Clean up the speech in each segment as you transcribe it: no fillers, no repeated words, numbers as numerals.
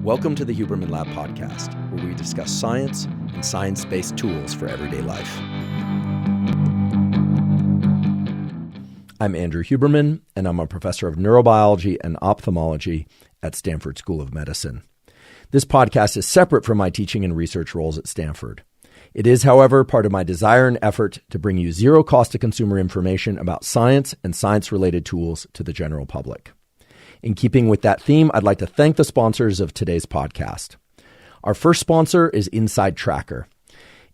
Welcome to the Huberman Lab podcast, where we discuss science and science-based tools for everyday life. I'm Andrew Huberman, and I'm a professor of neurobiology and ophthalmology at Stanford School of Medicine. This podcast is separate from my teaching and research roles at Stanford. It is, however, part of my desire and effort to bring you zero-cost-to-consumer information about science and science-related tools to the general public. In keeping with that theme, I'd like to thank the sponsors of today's podcast. Our first sponsor is Inside Tracker.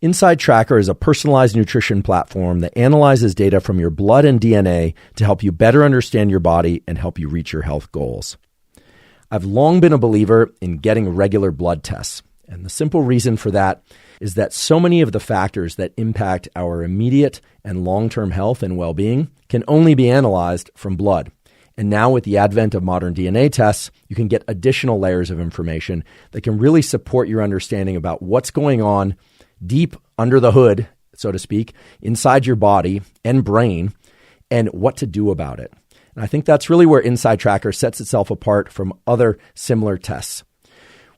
Inside Tracker is a personalized nutrition platform that analyzes data from your blood and DNA to help you better understand your body and help you reach your health goals. I've long been a believer in getting regular blood tests, and the simple reason for that is that so many of the factors that impact our immediate and long-term health and well-being can only be analyzed from blood. And now with the advent of modern DNA tests, you can get additional layers of information that can really support your understanding about what's going on deep under the hood, so to speak, inside your body and brain, and what to do about it. And I think that's really where Inside Tracker sets itself apart from other similar tests.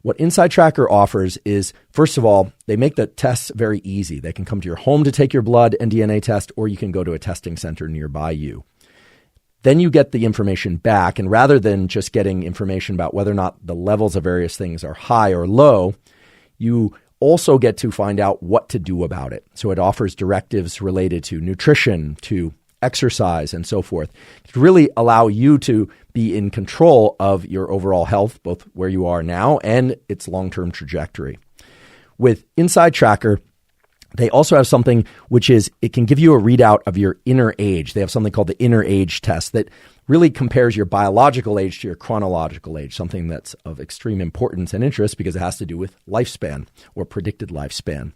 What Inside Tracker offers is, first of all, they make the tests very easy. They can come to your home to take your blood and DNA test, or you can go to a testing center nearby you. Then you get the information back, and rather than just getting information about whether or not the levels of various things are high or low, you also get to find out what to do about it. So it offers directives related to nutrition, to exercise, and so forth, to really allow you to be in control of your overall health, both where you are now and its long-term trajectory. With Inside Tracker, they also have something which is, it can give you a readout of your inner age. They have something called the inner age test that really compares your biological age to your chronological age, something that's of extreme importance and interest because it has to do with lifespan or predicted lifespan.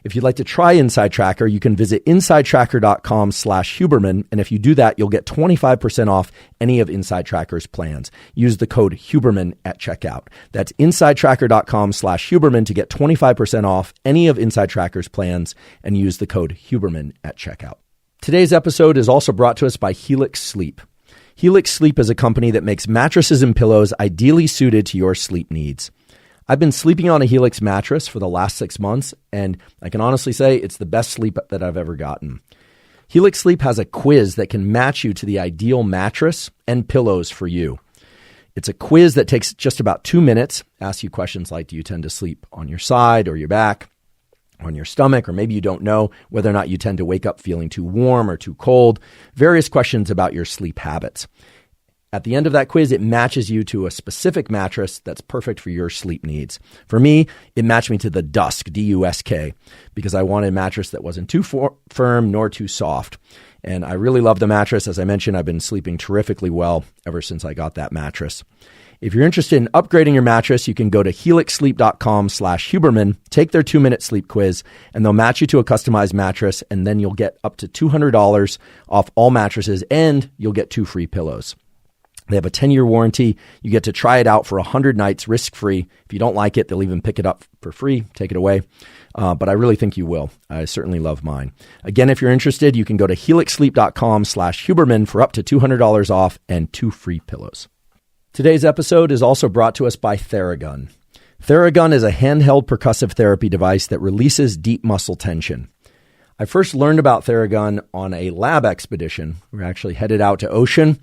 If you'd like to try Inside Tracker, you can visit insidetracker.com/Huberman. And if you do that, you'll get 25% off any of Inside Tracker's plans. Use the code Huberman at checkout. That's insidetracker.com/Huberman to get 25% off any of Inside Tracker's plans and use the code Huberman at checkout. Today's episode is also brought to us by Helix Sleep. Helix Sleep is a company that makes mattresses and pillows ideally suited to your sleep needs. I've been sleeping on a Helix mattress for the last 6 months, and I can honestly say it's the best sleep that I've ever gotten. Helix Sleep has a quiz that can match you to the ideal mattress and pillows for you. It's a quiz that takes just about 2 minutes, asks you questions like, do you tend to sleep on your side or your back, on your stomach, or maybe you don't know whether or not you tend to wake up feeling too warm or too cold, various questions about your sleep habits. At the end of that quiz, it matches you to a specific mattress that's perfect for your sleep needs. For me, it matched me to the Dusk, D-U-S-K, because I wanted a mattress that wasn't too firm nor too soft. And I really love the mattress. As I mentioned, I've been sleeping terrifically well ever since I got that mattress. If you're interested in upgrading your mattress, you can go to helixsleep.com/Huberman, take their 2-minute sleep quiz, and they'll match you to a customized mattress, and then you'll get up to $200 off all mattresses, and you'll get 2 free pillows. They have a 10-year warranty. You get to try it out for 100 nights risk-free. If you don't like it, they'll even pick it up for free, take it away. But I really think you will. I certainly love mine. Again, if you're interested, you can go to helixsleep.com/Huberman for up to $200 off and 2 free pillows. Today's episode is also brought to us by Theragun. Theragun is a handheld percussive therapy device that releases deep muscle tension. I first learned about Theragun on a lab expedition. We were actually headed out to Ocean,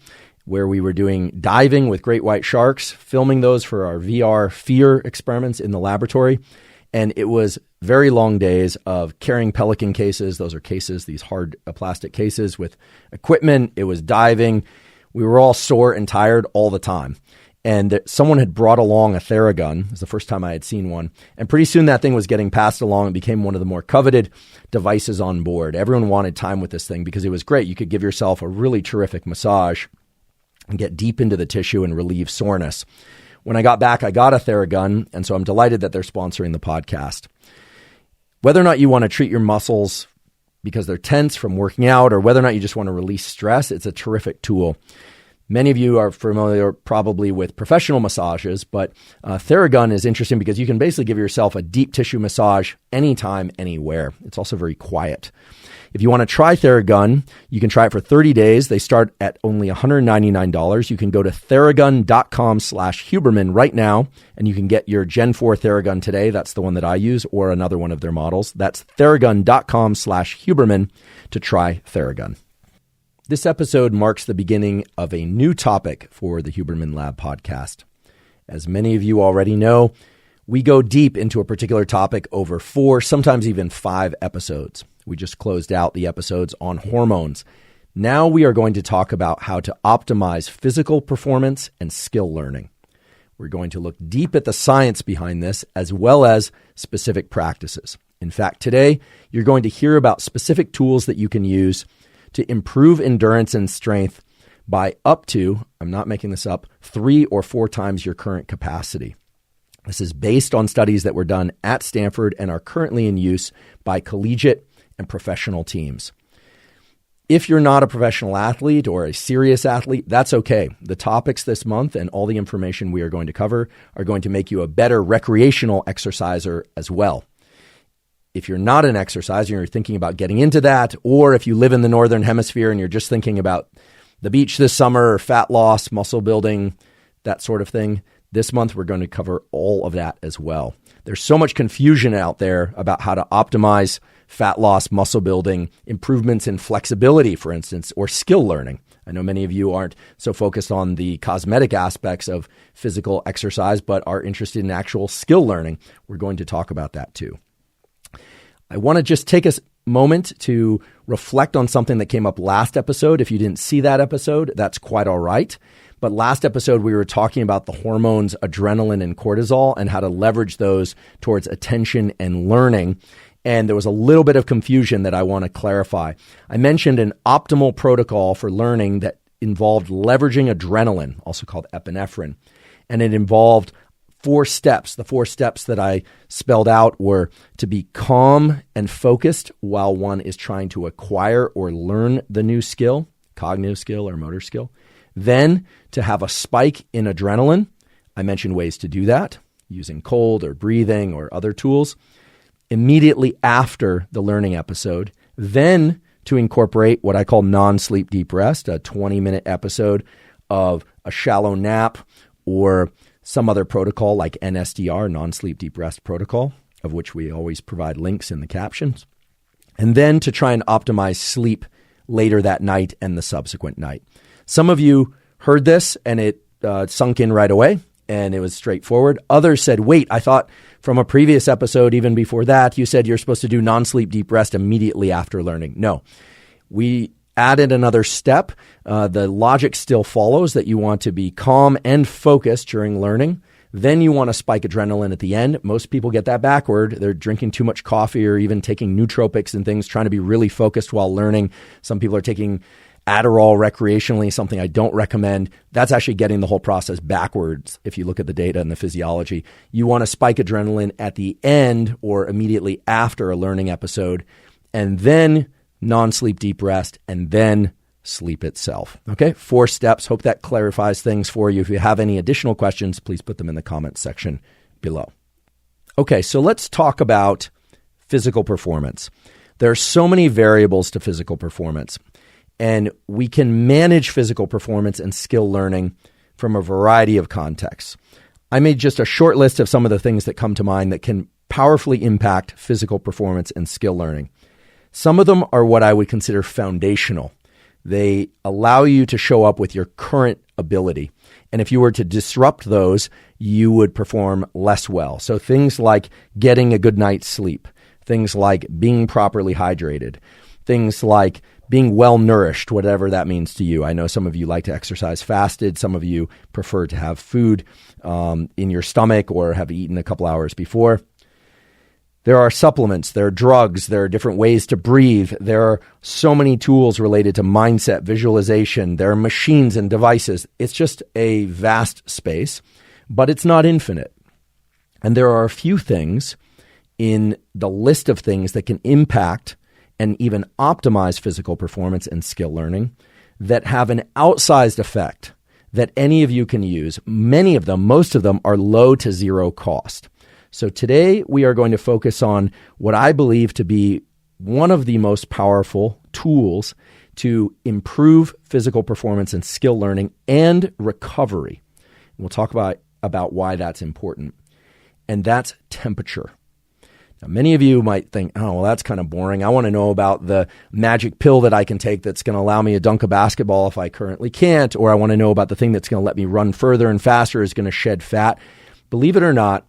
where we were doing diving with great white sharks, filming those for our VR fear experiments in the laboratory. And it was very long days of carrying pelican cases. Those are cases, these hard plastic cases with equipment. It was diving. We were all sore and tired all the time. And someone had brought along a Theragun. It was the first time I had seen one. And pretty soon that thing was getting passed along and became one of the more coveted devices on board. Everyone wanted time with this thing because it was great. You could give yourself a really terrific massage and get deep into the tissue and relieve soreness. When I got back, I got a Theragun, and so I'm delighted that they're sponsoring the podcast. Whether or not you want to treat your muscles because they're tense from working out, or whether or not you just want to release stress, it's a terrific tool. Many of you are familiar probably with professional massages, but Theragun is interesting because you can basically give yourself a deep tissue massage anytime, anywhere. It's also very quiet. If you want to try Theragun, you can try it for 30 days. They start at only $199. You can go to Theragun.com/Huberman right now, and you can get your Gen 4 Theragun today. That's the one that I use, or another one of their models. That's Theragun.com/Huberman to try Theragun. This episode marks the beginning of a new topic for the Huberman Lab podcast. As many of you already know, we go deep into a particular topic over 4, sometimes even 5 episodes. We just closed out the episodes on hormones. Now we are going to talk about how to optimize physical performance and skill learning. We're going to look deep at the science behind this as well as specific practices. In fact, today you're going to hear about specific tools that you can use to improve endurance and strength by up to, I'm not making this up, 3 or 4 times your current capacity. This is based on studies that were done at Stanford and are currently in use by collegiate and professional teams. If you're not a professional athlete or a serious athlete, that's okay. The topics this month and all the information we are going to cover are going to make you a better recreational exerciser as well. If you're not an exerciser and you're thinking about getting into that, or if you live in the Northern Hemisphere and you're just thinking about the beach this summer, or fat loss, muscle building, that sort of thing, this month, we're going to cover all of that as well. There's so much confusion out there about how to optimize fat loss, muscle building, improvements in flexibility, for instance, or skill learning. I know many of you aren't so focused on the cosmetic aspects of physical exercise, but are interested in actual skill learning. We're going to talk about that too. I want to just take a moment to reflect on something that came up last episode. If you didn't see that episode, that's quite all right. But last episode, we were talking about the hormones adrenaline and cortisol and how to leverage those towards attention and learning. And there was a little bit of confusion that I want to clarify. I mentioned an optimal protocol for learning that involved leveraging adrenaline, also called epinephrine. And it involved 4 steps. The 4 steps that I spelled out were to be calm and focused while one is trying to acquire or learn the new skill, cognitive skill or motor skill. Then to have a spike in adrenaline. I mentioned ways to do that using cold or breathing or other tools. Immediately after the learning episode, then to incorporate what I call non-sleep deep rest, a 20-minute episode of a shallow nap or some other protocol like NSDR, non-sleep deep rest protocol, of which we always provide links in the captions. And then to try and optimize sleep later that night and the subsequent night. Some of you heard this and it sunk in right away and it was straightforward. Others said, wait, I thought from a previous episode, even before that, you said you're supposed to do non-sleep deep rest immediately after learning. No, we added another step. The logic still follows that you want to be calm and focused during learning. Then you want to spike adrenaline at the end. Most people get that backward. They're drinking too much coffee or even taking nootropics and things, trying to be really focused while learning. Some people are taking Adderall recreationally, something I don't recommend. That's actually getting the whole process backwards if you look at the data and the physiology. You want to spike adrenaline at the end or immediately after a learning episode, and then non-sleep deep rest, and then sleep itself. Okay, 4 steps. Hope that clarifies things for you. If you have any additional questions, please put them in the comments section below. Okay, so let's talk about physical performance. There are so many variables to physical performance. And we can manage physical performance and skill learning from a variety of contexts. I made just a short list of some of the things that come to mind that can powerfully impact physical performance and skill learning. Some of them are what I would consider foundational. They allow you to show up with your current ability. And if you were to disrupt those, you would perform less well. So things like getting a good night's sleep, things like being properly hydrated, things like being well-nourished, whatever that means to you. I know some of you like to exercise fasted. Some of you prefer to have food in your stomach or have eaten a couple hours before. There are supplements, there are drugs, there are different ways to breathe. There are so many tools related to mindset, visualization. There are machines and devices. It's just a vast space, but it's not infinite. And there are a few things in the list of things that can impact and even optimize physical performance and skill learning that have an outsized effect that any of you can use. Many of them, most of them, are low to zero cost. So today we are going to focus on what I believe to be one of the most powerful tools to improve physical performance and skill learning and recovery. We'll talk about why that's important. And that's temperature. Now, many of you might think, oh, well, that's kind of boring. I want to know about the magic pill that I can take that's going to allow me to dunk a basketball if I currently can't, or I want to know about the thing that's going to let me run further and faster, is going to shed fat. Believe it or not,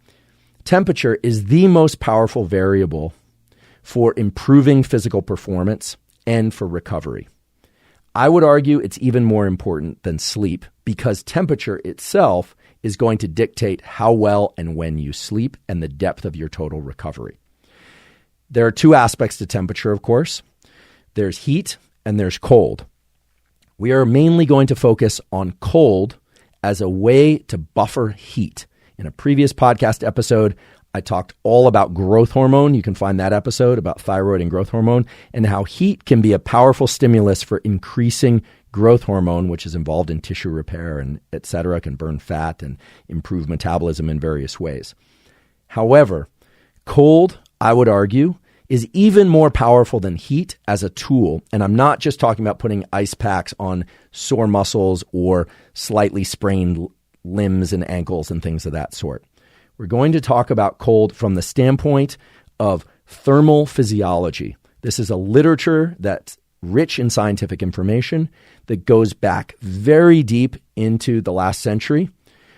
temperature is the most powerful variable for improving physical performance and for recovery. I would argue it's even more important than sleep because temperature itself is going to dictate how well and when you sleep and the depth of your total recovery. There are two aspects to temperature, of course. There's heat and there's cold. We are mainly going to focus on cold as a way to buffer heat. In a previous podcast episode, I talked all about growth hormone. You can find that episode about thyroid and growth hormone and how heat can be a powerful stimulus for increasing growth hormone, which is involved in tissue repair and et cetera, can burn fat and improve metabolism in various ways. However, cold, I would argue, is even more powerful than heat as a tool. And I'm not just talking about putting ice packs on sore muscles or slightly sprained limbs and ankles and things of that sort. We're going to talk about cold from the standpoint of thermal physiology. This is a literature that's rich in scientific information that goes back very deep into the last century,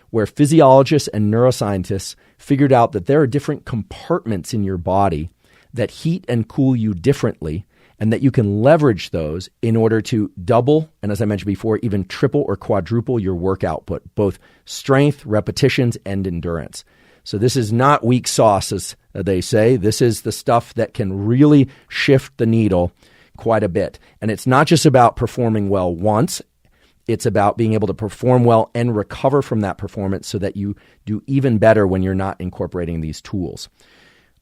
where physiologists and neuroscientists figured out that there are different compartments in your body that heat and cool you differently, and that you can leverage those in order to double, and as I mentioned before, even triple or quadruple your work output, both strength, repetitions, and endurance. So this is not weak sauce, as they say. This is the stuff that can really shift the needle quite a bit. And it's not just about performing well once. It's about being able to perform well and recover from that performance so that you do even better when you're not incorporating these tools.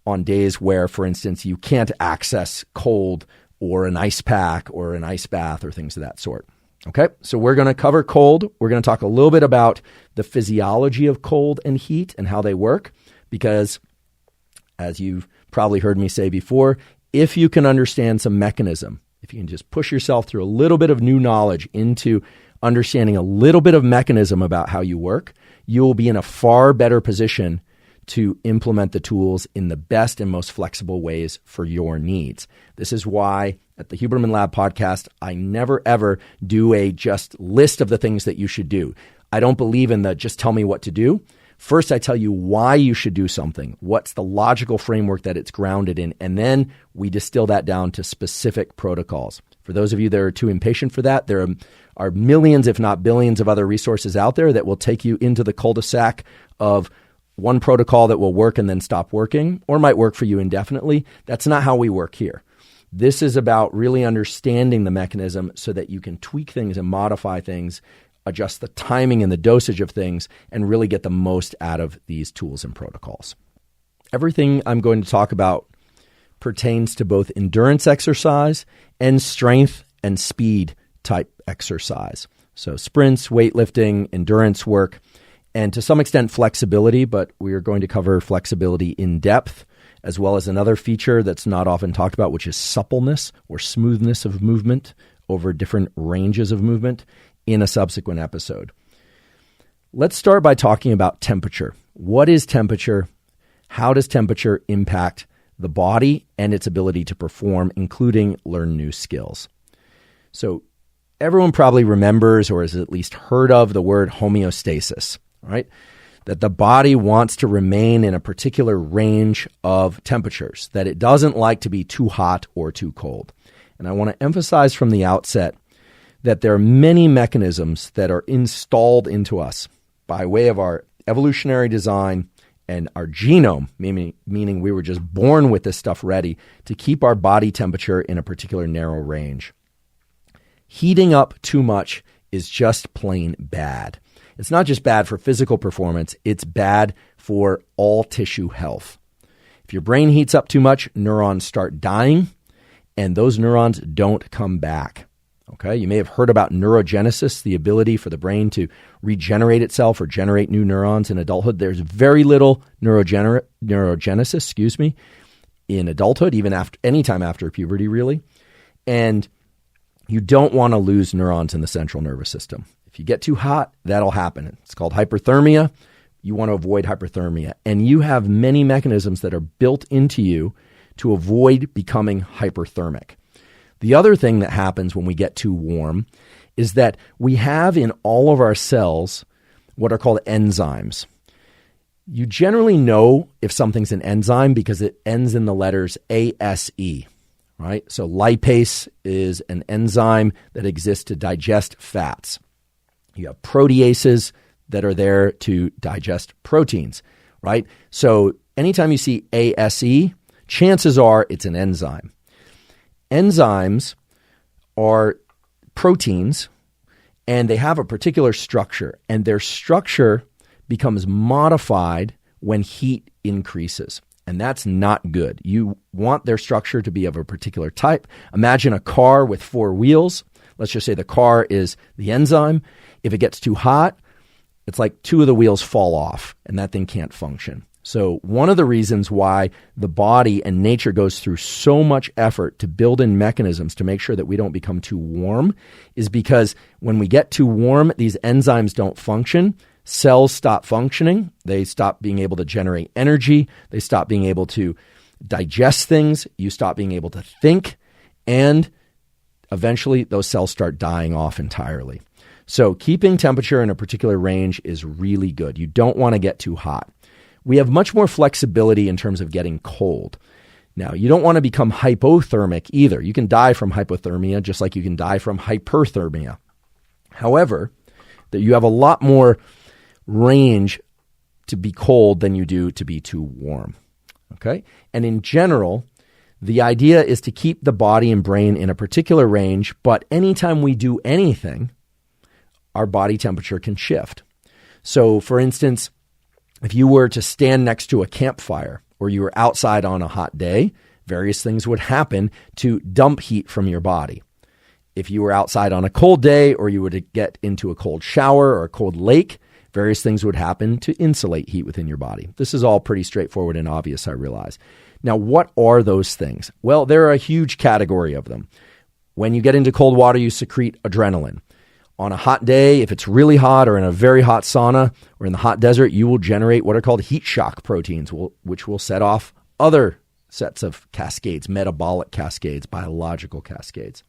On days where, for instance, you can't access cold or an ice pack or an ice bath or things of that sort. Okay, so we're going to cover cold. We're going to talk a little bit about the physiology of cold and heat and how they work, because as you've probably heard me say before, if you can understand some mechanism, if you can just push yourself through a little bit of new knowledge into understanding a little bit of mechanism about how you work, you will be in a far better position to implement the tools in the best and most flexible ways for your needs. This is why at the Huberman Lab podcast, I never ever do a just list of the things that you should do. I don't believe in the just tell me what to do. First, I tell you why you should do something. What's the logical framework that it's grounded in? And then we distill that down to specific protocols. For those of you that are too impatient for that, there are millions, if not billions, of other resources out there that will take you into the cul-de-sac of one protocol that will work and then stop working, or might work for you indefinitely. That's not how we work here. This is about really understanding the mechanism so that you can tweak things and modify things, adjust the timing and the dosage of things, and really get the most out of these tools and protocols. Everything I'm going to talk about pertains to both endurance exercise and strength and speed type exercise. So sprints, weightlifting, endurance work, and to some extent flexibility, but we are going to cover flexibility in depth, as well as another feature that's not often talked about, which is suppleness or smoothness of movement over different ranges of movement in a subsequent episode. Let's start by talking about temperature. What is temperature? How does temperature impact the body and its ability to perform, including learn new skills? So everyone probably remembers or has at least heard of the word homeostasis, right? That the body wants to remain in a particular range of temperatures, that it doesn't like to be too hot or too cold. And I want to emphasize from the outset that there are many mechanisms that are installed into us by way of our evolutionary design and our genome, meaning we were just born with this stuff ready to keep our body temperature in a particular narrow range. Heating up too much is just plain bad. It's not just bad for physical performance, it's bad for all tissue health. If your brain heats up too much, neurons start dying, and those neurons don't come back. Okay, you may have heard about neurogenesis, the ability for the brain to regenerate itself or generate new neurons in adulthood. There's very little neurogenesis, in adulthood, even anytime after puberty, really. And you don't want to lose neurons in the central nervous system. If you get too hot, that'll happen. It's called hyperthermia. You want to avoid hyperthermia. And you have many mechanisms that are built into you to avoid becoming hyperthermic. The other thing that happens when we get too warm is that we have in all of our cells what are called enzymes. You generally know if something's an enzyme because it ends in the letters ASE, right? So lipase is an enzyme that exists to digest fats. You have proteases that are there to digest proteins, right? So anytime you see ASE, chances are it's an enzyme. Enzymes are proteins, and they have a particular structure, and their structure becomes modified when heat increases, and that's not good. You want their structure to be of a particular type. Imagine a car with 4 wheels. Let's just say the car is the enzyme. If it gets too hot, it's like 2 of the wheels fall off, and that thing can't function. So one of the reasons why the body and nature goes through so much effort to build in mechanisms to make sure that we don't become too warm is because when we get too warm, these enzymes don't function. Cells stop functioning. They stop being able to generate energy. They stop being able to digest things. You stop being able to think. And eventually, those cells start dying off entirely. So keeping temperature in a particular range is really good. You don't want to get too hot. We have much more flexibility in terms of getting cold. Now, you don't want to become hypothermic either. You can die from hypothermia just like you can die from hyperthermia. However, that you have a lot more range to be cold than you do to be too warm. Okay? And in general, the idea is to keep the body and brain in a particular range, but anytime we do anything, our body temperature can shift. So, for instance, if you were to stand next to a campfire or you were outside on a hot day, various things would happen to dump heat from your body. If you were outside on a cold day or you were to get into a cold shower or a cold lake, various things would happen to insulate heat within your body. This is all pretty straightforward and obvious, I realize. Now, what are those things? Well, there are a huge category of them. When you get into cold water, you secrete adrenaline. On a hot day, if it's really hot or in a very hot sauna or in the hot desert, you will generate what are called heat shock proteins, which will set off other sets of cascades, metabolic cascades, biological cascades.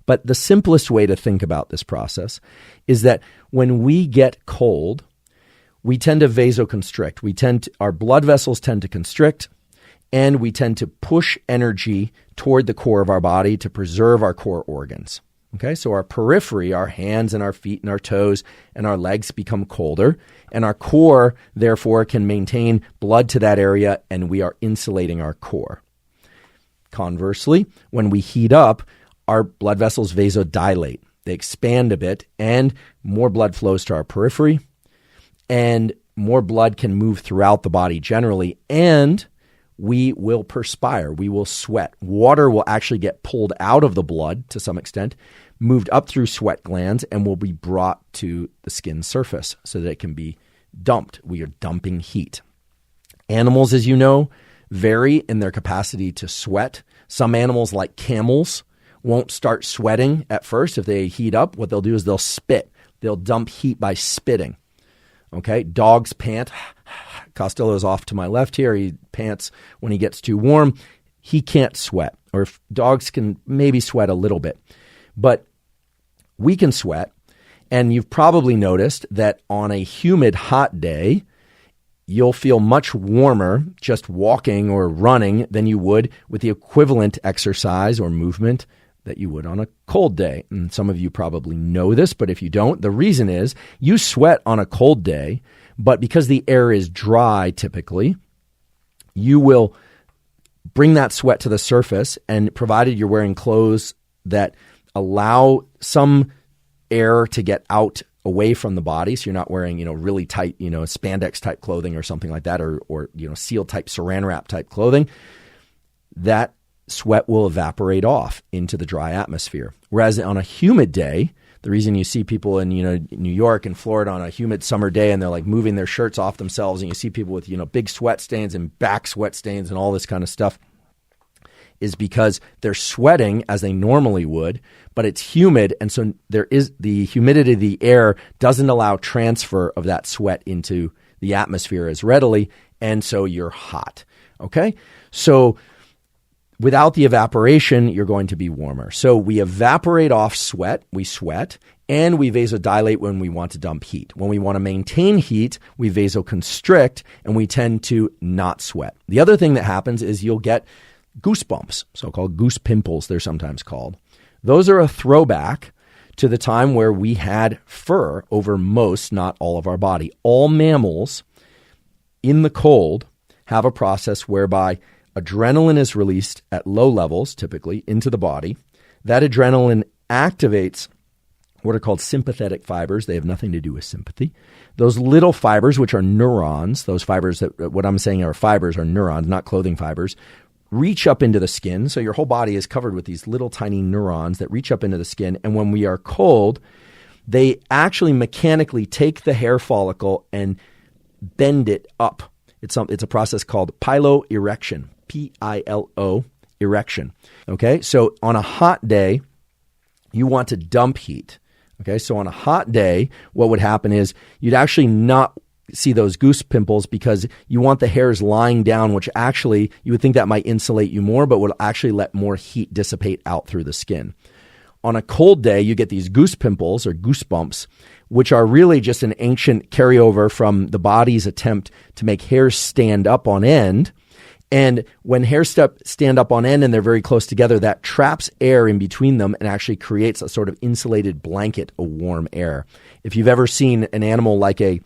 But the simplest way to think about this process is that when we get cold, we tend to vasoconstrict. Our blood vessels tend to constrict, and we tend to push energy toward the core of our body to preserve our core organs. Okay, so our periphery, our hands and our feet and our toes and our legs become colder, and our core, therefore, can maintain blood to that area, and we are insulating our core. Conversely, when we heat up, our blood vessels vasodilate. They expand a bit, and more blood flows to our periphery, and more blood can move throughout the body generally, and we will perspire, we will sweat. Water will actually get pulled out of the blood to some extent, moved up through sweat glands, and will be brought to the skin surface so that it can be dumped. We are dumping heat. Animals, as you know, vary in their capacity to sweat. Some animals, like camels, won't start sweating at first. If they heat up, what they'll do is they'll spit. They'll dump heat by spitting. Okay, dogs pant. Costello's off to my left here. He pants when he gets too warm. He can't sweat, or if dogs can maybe sweat a little bit. But we can sweat, and you've probably noticed that on a humid, hot day, you'll feel much warmer just walking or running than you would with the equivalent exercise or movement that you would on a cold day. And some of you probably know this, but if you don't, the reason is you sweat on a cold day, but because the air is dry typically, you will bring that sweat to the surface, and provided you're wearing clothes that allow some air to get out away from the body, so you're not wearing, really tight, spandex type clothing or something like that, or seal type, saran wrap type clothing, that sweat will evaporate off into the dry atmosphere. Whereas on a humid day, The reason you see people in, New York and Florida on a humid summer day and they're like moving their shirts off themselves, and you see people with, big sweat stains and back sweat stains and all this kind of stuff, is because they're sweating as they normally would, but it's humid. And so the humidity of the air doesn't allow transfer of that sweat into the atmosphere as readily. And so you're hot. Okay. So without the evaporation, you're going to be warmer. So we evaporate off sweat, we sweat, and we vasodilate when we want to dump heat. When we want to maintain heat, we vasoconstrict, and we tend to not sweat. The other thing that happens is you'll get goosebumps, so-called goose pimples, they're sometimes called. Those are a throwback to the time where we had fur over most, not all of our body. All mammals in the cold have a process whereby adrenaline is released at low levels, typically, into the body. That adrenaline activates what are called sympathetic fibers. They have nothing to do with sympathy. Those little fibers, which are neurons, those fibers that what I'm saying are fibers are neurons, not clothing fibers, reach up into the skin. So your whole body is covered with these little tiny neurons that reach up into the skin. And when we are cold, they actually mechanically take the hair follicle and bend it up. It's a process called piloerection, P-I-L-O, erection. Okay, so on a hot day, you want to dump heat. Okay, so on a hot day, what would happen is you'd actually not see those goose pimples because you want the hairs lying down, which actually you would think that might insulate you more, but would actually let more heat dissipate out through the skin. On a cold day, you get these goose pimples or goosebumps, which are really just an ancient carryover from the body's attempt to make hairs stand up on end. And when hairs stand up on end and they're very close together, that traps air in between them and actually creates a sort of insulated blanket of warm air. If you've ever seen an animal like a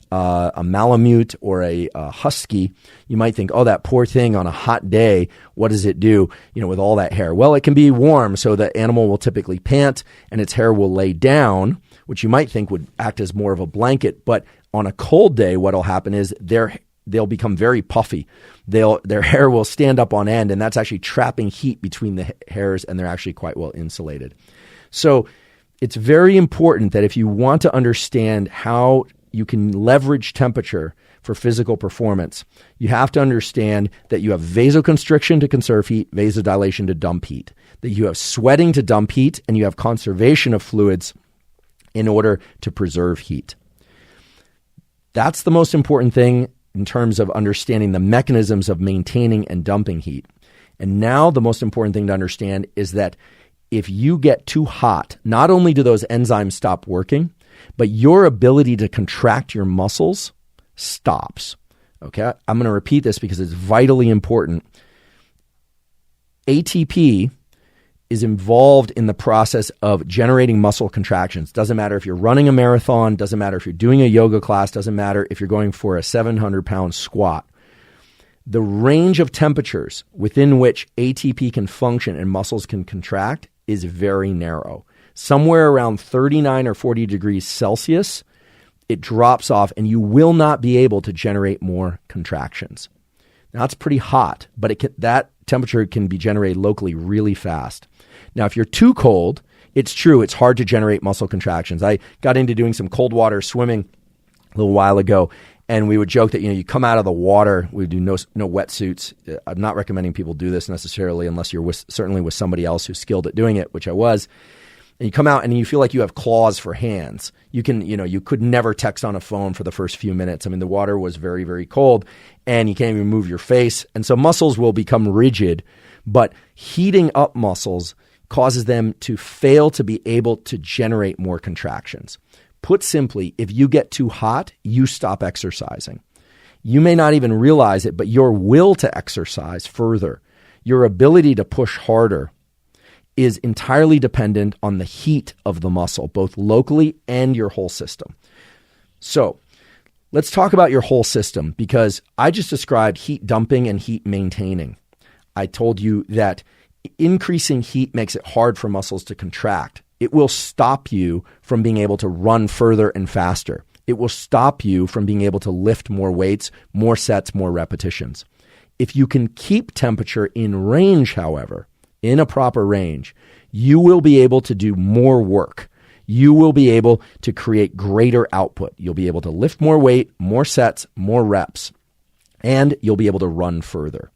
Malamute or a husky, you might think, oh, that poor thing on a hot day, what does it do, with all that hair? Well, it can be warm, so the animal will typically pant and its hair will lay down, which you might think would act as more of a blanket. But on a cold day, what will happen is they'll become very puffy. Their hair will stand up on end, and that's actually trapping heat between the hairs, and they're actually quite well insulated. So it's very important that if you want to understand how you can leverage temperature for physical performance, you have to understand that you have vasoconstriction to conserve heat, vasodilation to dump heat, that you have sweating to dump heat, and you have conservation of fluids in order to preserve heat. That's the most important thing in terms of understanding the mechanisms of maintaining and dumping heat. And now the most important thing to understand is that if you get too hot, not only do those enzymes stop working, but your ability to contract your muscles stops. Okay, I'm going to repeat this because it's vitally important. ATP is involved in the process of generating muscle contractions. Doesn't matter if you're running a marathon, doesn't matter if you're doing a yoga class, doesn't matter if you're going for a 700-pound squat. The range of temperatures within which ATP can function and muscles can contract is very narrow. Somewhere around 39 or 40 degrees Celsius, it drops off and you will not be able to generate more contractions. Now, it's pretty hot, but that temperature can be generated locally really fast. Now, if you're too cold, it's true, it's hard to generate muscle contractions. I got into doing some cold water swimming a little while ago, and we would joke that, you come out of the water, we do no wetsuits. I'm not recommending people do this necessarily unless you're certainly with somebody else who's skilled at doing it, which I was. And you come out and you feel like you have claws for hands. You could never text on a phone for the first few minutes. I mean, the water was very, very cold and you can't even move your face. And so muscles will become rigid, but heating up muscles causes them to fail to be able to generate more contractions. Put simply, if you get too hot, you stop exercising. You may not even realize it, but your will to exercise further, your ability to push harder, is entirely dependent on the heat of the muscle, both locally and your whole system. So let's talk about your whole system, because I just described heat dumping and heat maintaining. I told you that increasing heat makes it hard for muscles to contract. It will stop you from being able to run further and faster. It will stop you from being able to lift more weights, more sets, more repetitions. If you can keep temperature in range, however, in a proper range, you will be able to do more work. you will be able to create greater output. You'll be able to lift more weight, more sets, more reps, and you'll be able to run further.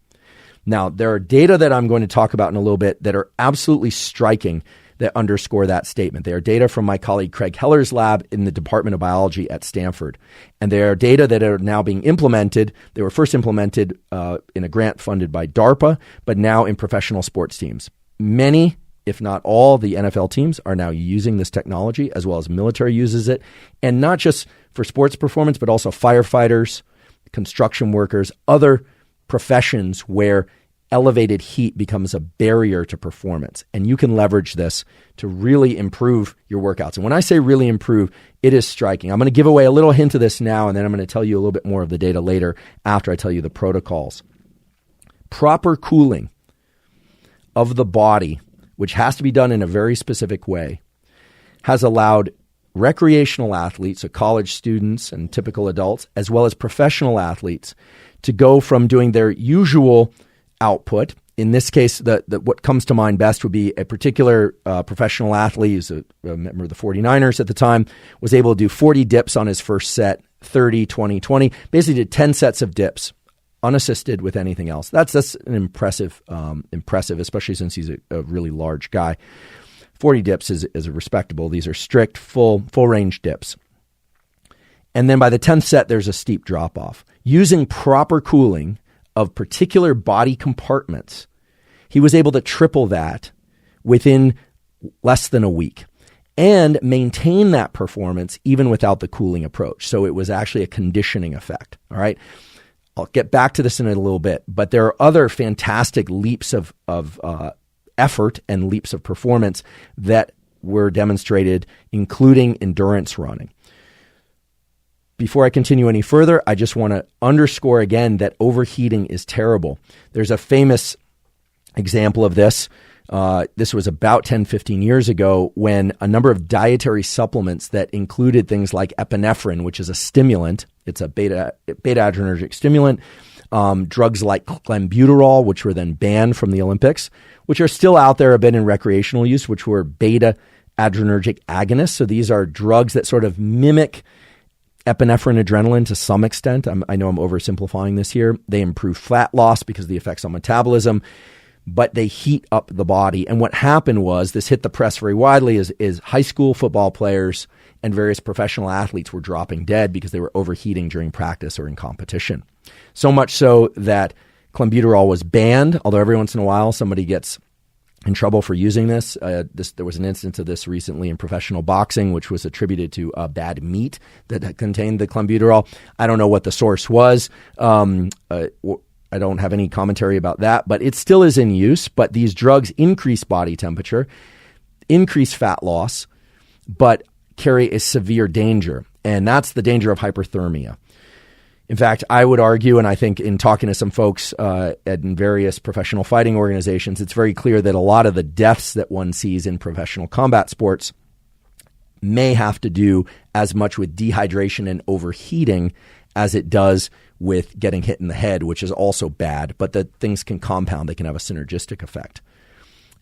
Now, there are data that I'm going to talk about in a little bit that are absolutely striking that underscore that statement. They are data from my colleague Craig Heller's lab in the Department of Biology at Stanford. And they are data that are now being implemented. They were first implemented in a grant funded by DARPA, but now in professional sports teams. Many, if not all, the NFL teams are now using this technology, as well as military uses it. And not just for sports performance, but also firefighters, construction workers, other professions where elevated heat becomes a barrier to performance. And you can leverage this to really improve your workouts. And when I say really improve, it is striking. I'm going to give away a little hint of this now, and then I'm going to tell you a little bit more of the data later after I tell you the protocols. Proper cooling of the body, which has to be done in a very specific way, has allowed recreational athletes, so college students and typical adults, as well as professional athletes, to go from doing their usual output. In this case, what comes to mind best would be a particular professional athlete, who's a member of the 49ers at the time, was able to do 40 dips on his first set, 30, 20, 20, basically did 10 sets of dips, unassisted with anything else. That's an impressive, especially since he's a really large guy. 40 dips is respectable. These are strict, full range dips. And then by the 10th set, there's a steep drop off. Using proper cooling of particular body compartments, he was able to triple that within less than a week and maintain that performance even without the cooling approach. So it was actually a conditioning effect. All right. I'll get back to this in a little bit, but there are other fantastic leaps of effort and leaps of performance that were demonstrated, including endurance running. Before I continue any further, I just want to underscore again that overheating is terrible. There's a famous example of this. This was about 10, 15 years ago when a number of dietary supplements that included things like epinephrine, which is a stimulant. It's a beta-adrenergic stimulant. Drugs like clenbuterol, which were then banned from the Olympics, which are still out there a bit in recreational use, which were beta-adrenergic agonists. So these are drugs that sort of mimic epinephrine, adrenaline to some extent. I know I'm oversimplifying this here. They improve fat loss because of the effects on metabolism, but they heat up the body. And what happened was, this hit the press very widely, is high school football players and various professional athletes were dropping dead because they were overheating during practice or in competition. So much so that clenbuterol was banned, although every once in a while somebody gets in trouble for using this. There was an instance of this recently in professional boxing, which was attributed to bad meat that contained the clenbuterol. I don't know what the source was. I don't have any commentary about that, but it still is in use. But these drugs increase body temperature, increase fat loss, but carry a severe danger. And that's the danger of hyperthermia. In fact, I would argue, and I think in talking to some folks in various professional fighting organizations, it's very clear that a lot of the deaths that one sees in professional combat sports may have to do as much with dehydration and overheating as it does with getting hit in the head, which is also bad, but that things can compound. They can have a synergistic effect.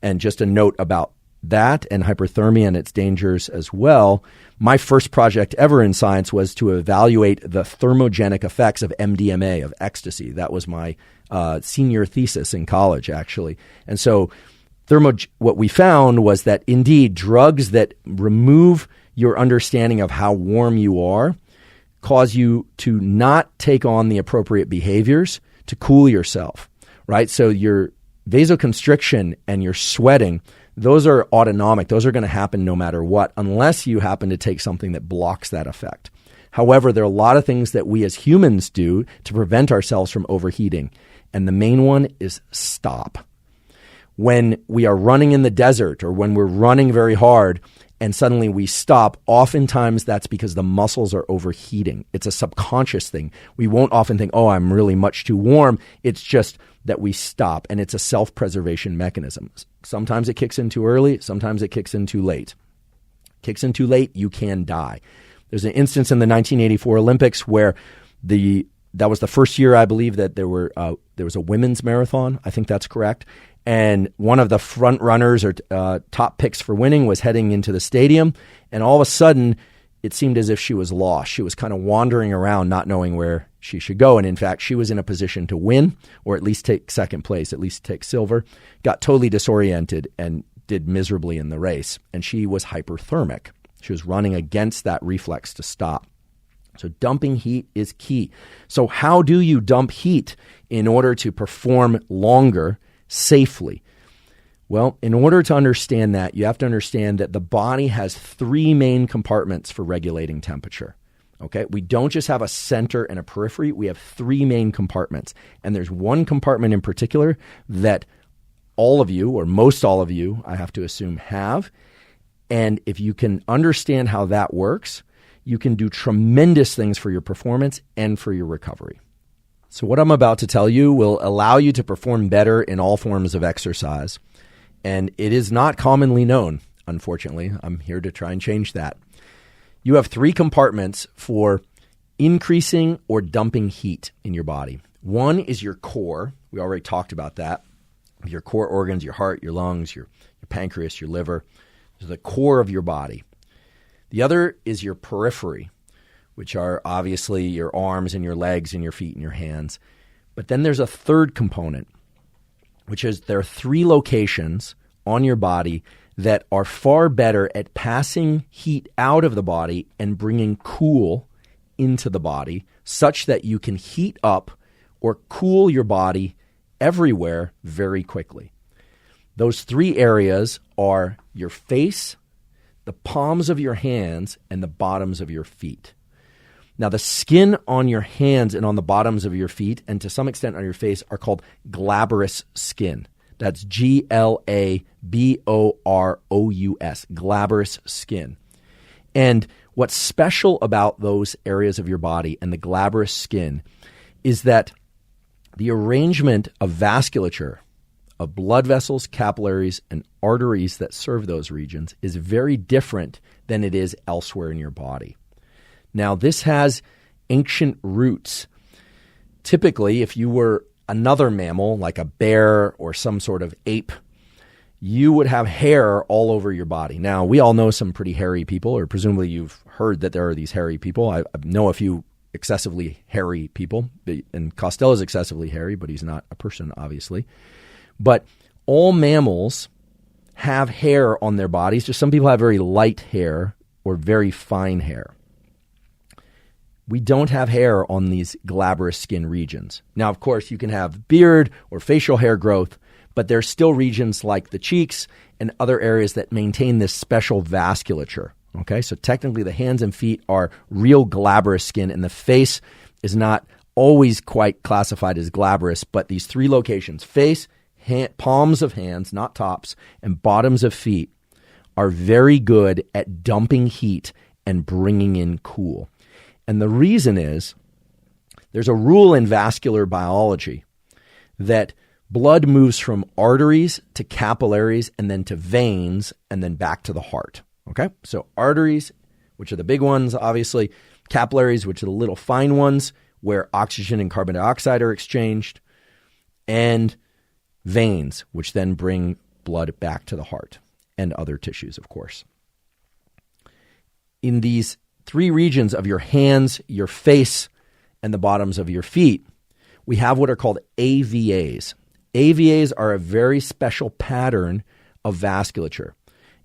And just a note about that and hyperthermia and its dangers as well. My first project ever in science was to evaluate the thermogenic effects of MDMA, of ecstasy. That was my senior thesis in college, actually. And so what we found was that indeed drugs that remove your understanding of how warm you are cause you to not take on the appropriate behaviors to cool yourself, right? So your vasoconstriction and your sweating, those are autonomic. Those are going to happen no matter what, unless you happen to take something that blocks that effect. However, there are a lot of things that we as humans do to prevent ourselves from overheating. And the main one is stop. When we are running in the desert or when we're running very hard and suddenly we stop, oftentimes that's because the muscles are overheating. It's a subconscious thing. We won't often think, oh, I'm really much too warm. It's just that we stop, and it's a self-preservation mechanism. Sometimes it kicks in too early. Sometimes it kicks in too late. Kicks in too late, you can die. There's an instance in the 1984 Olympics where the that was the first year, I believe, that there was a women's marathon. I think that's correct. And one of the front runners or top picks for winning was heading into the stadium. And all of a sudden, it seemed as if she was lost. She was kind of wandering around, not knowing where she should go. And in fact, she was in a position to win, or at least take second place, at least take silver, got totally disoriented and did miserably in the race. And she was hyperthermic. She was running against that reflex to stop. So dumping heat is key. So how do you dump heat in order to perform longer safely? Well, in order to understand that, you have to understand that the body has three main compartments for regulating temperature. Okay, we don't just have a center and a periphery. We have three main compartments. And there's one compartment in particular that all of you, or most all of you, I have to assume, have. And if you can understand how that works, you can do tremendous things for your performance and for your recovery. So what I'm about to tell you will allow you to perform better in all forms of exercise. And it is not commonly known, unfortunately. I'm here to try and change that. You have three compartments for increasing or dumping heat in your body. One is your core. We already talked about that. Your core organs, your heart, your lungs, your pancreas, your liver. Those are the core of your body. The other is your periphery, which are obviously your arms and your legs and your feet and your hands. But then there's a third component, which is there are three locations on your body that are far better at passing heat out of the body and bringing cool into the body, such that you can heat up or cool your body everywhere very quickly. Those three areas are your face, the palms of your hands, and the bottoms of your feet. Now, the skin on your hands and on the bottoms of your feet, and to some extent on your face, are called glabrous skin. That's Glabrous, glabrous skin. And what's special about those areas of your body and the glabrous skin is that the arrangement of vasculature, of blood vessels, capillaries, and arteries that serve those regions is very different than it is elsewhere in your body. Now, this has ancient roots. Typically, if you were another mammal, like a bear or some sort of ape, you would have hair all over your body. Now, we all know some pretty hairy people, or presumably you've heard that there are these hairy people. I know a few excessively hairy people, and Costello is excessively hairy, but he's not a person, obviously. But all mammals have hair on their bodies. Just some people have very light hair or very fine hair. We don't have hair on these glabrous skin regions. Now, of course, you can have beard or facial hair growth, but there's still regions like the cheeks and other areas that maintain this special vasculature. Okay, so technically the hands and feet are real glabrous skin, and the face is not always quite classified as glabrous, but these three locations, face, palms of hands, not tops, and bottoms of feet, are very good at dumping heat and bringing in cool. And the reason is there's a rule in vascular biology that blood moves from arteries to capillaries and then to veins and then back to the heart. Okay? So arteries, which are the big ones, obviously, capillaries, which are the little fine ones where oxygen and carbon dioxide are exchanged, and veins, which then bring blood back to the heart and other tissues, of course. In these three regions of your hands, your face, and the bottoms of your feet, we have what are called AVAs. AVAs are a very special pattern of vasculature.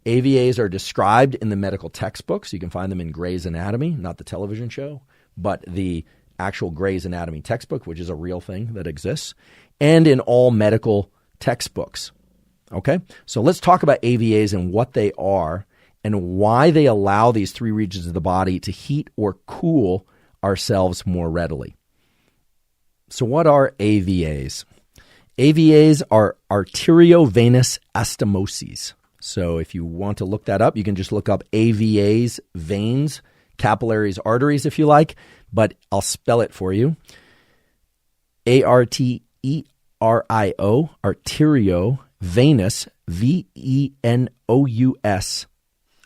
AVAs are described in the medical textbooks. You can find them in Gray's Anatomy, not the television show, but the actual Gray's Anatomy textbook, which is a real thing that exists, and in all medical textbooks. Okay? So let's talk about AVAs and what they are and why they allow these three regions of the body to heat or cool ourselves more readily. So what are AVAs? AVAs are arteriovenous astomoses. So if you want to look that up, you can just look up AVAs, veins, capillaries, arteries, if you like, but I'll spell it for you. ARTERIO, arteriovenous, VENOUS,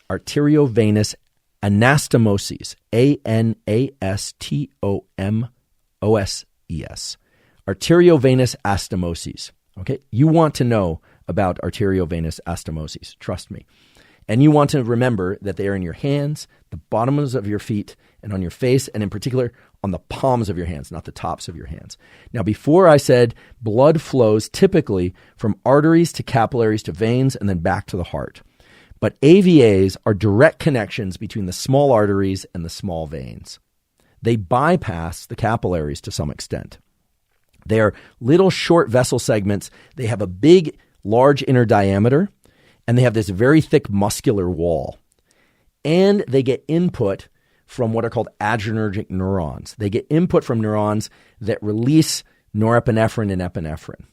arteriovenous anastomoses, ANASTOMOSES. OSES, arteriovenous anastomosis. Okay, you want to know about arteriovenous anastomosis, trust me. And you want to remember that they are in your hands, the bottoms of your feet, and on your face, and in particular on the palms of your hands, not the tops of your hands. Now, before I said blood flows typically from arteries to capillaries to veins and then back to the heart. But AVAs are direct connections between the small arteries and the small veins. They bypass the capillaries to some extent. They are little short vessel segments. They have a big, large inner diameter, and they have this very thick muscular wall. And they get input from what are called adrenergic neurons. They get input from neurons that release norepinephrine and epinephrine,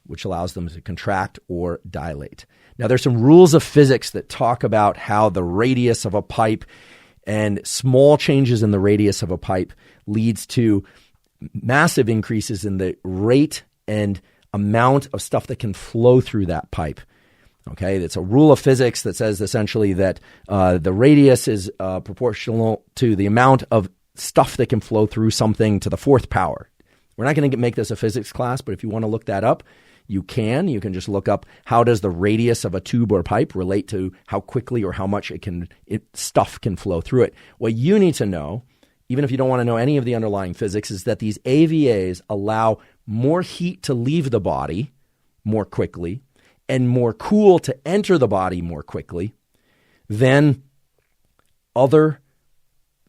which allows them to contract or dilate. Now, there's some rules of physics that talk about how the radius of a pipe and small changes in the radius of a pipe leads to massive increases in the rate and amount of stuff that can flow through that pipe. Okay, it's a rule of physics that says essentially that the radius is proportional to the amount of stuff that can flow through something to the fourth power. We're not going to make this a physics class, but if you want to look that up, you can. You can just look up how does the radius of a tube or pipe relate to how quickly or how much stuff can flow through it. What you need to know, even if you don't want to know any of the underlying physics, is that these AVAs allow more heat to leave the body more quickly and more cool to enter the body more quickly than other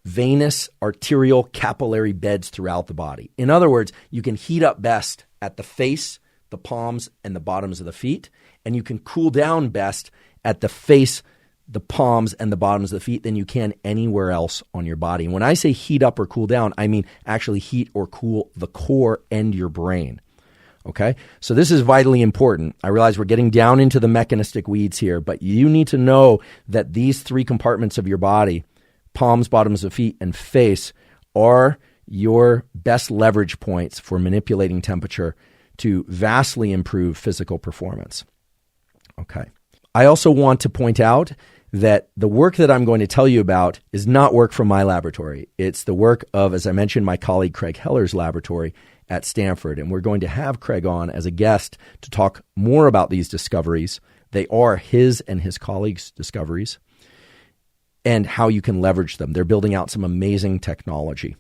venous, arterial, capillary beds throughout the body. In other words, you can heat up best at the face, the palms, and the bottoms of the feet, and you can cool down best at the face, the palms, and the bottoms of the feet than you can anywhere else on your body. And when I say heat up or cool down, I mean actually heat or cool the core and your brain. Okay, so this is vitally important. I realize we're getting down into the mechanistic weeds here, but you need to know that these three compartments of your body, palms, bottoms of feet, and face, are your best leverage points for manipulating temperature to vastly improve physical performance. Okay. I also want to point out that the work that I'm going to tell you about is not work from my laboratory. It's the work of, as I mentioned, my colleague Craig Heller's laboratory at Stanford. And we're going to have Craig on as a guest to talk more about these discoveries. They are his and his colleagues' discoveries and how you can leverage them. They're building out some amazing technology.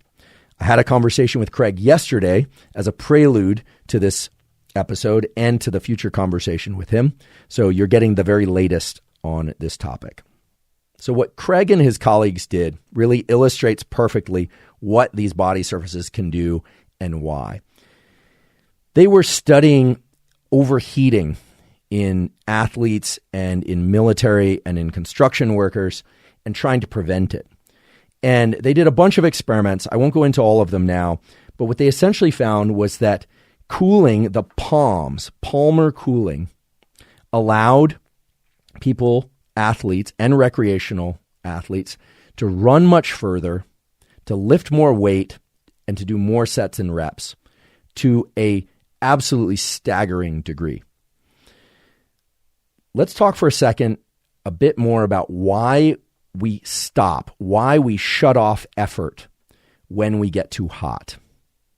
I had a conversation with Craig yesterday as a prelude to this episode and to the future conversation with him. So you're getting the very latest on this topic. So what Craig and his colleagues did really illustrates perfectly what these body surfaces can do and why. They were studying overheating in athletes and in military and in construction workers and trying to prevent it. And they did a bunch of experiments. I won't go into all of them now, but what they essentially found was that cooling the palms, palmar cooling, allowed people, athletes and recreational athletes, to run much further, to lift more weight, and to do more sets and reps to a absolutely staggering degree. Let's talk for a second a bit more about why we stop, why we shut off effort when we get too hot.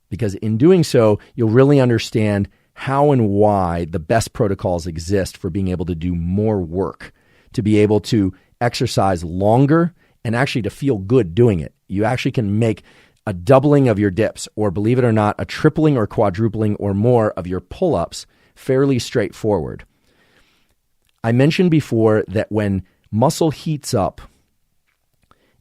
Because in doing so, you'll really understand how and why the best protocols exist for being able to do more work, to be able to exercise longer, and actually to feel good doing it. You actually can make a doubling of your dips, or believe it or not, a tripling or quadrupling or more of your pull-ups fairly straightforward. I mentioned before that when muscle heats up,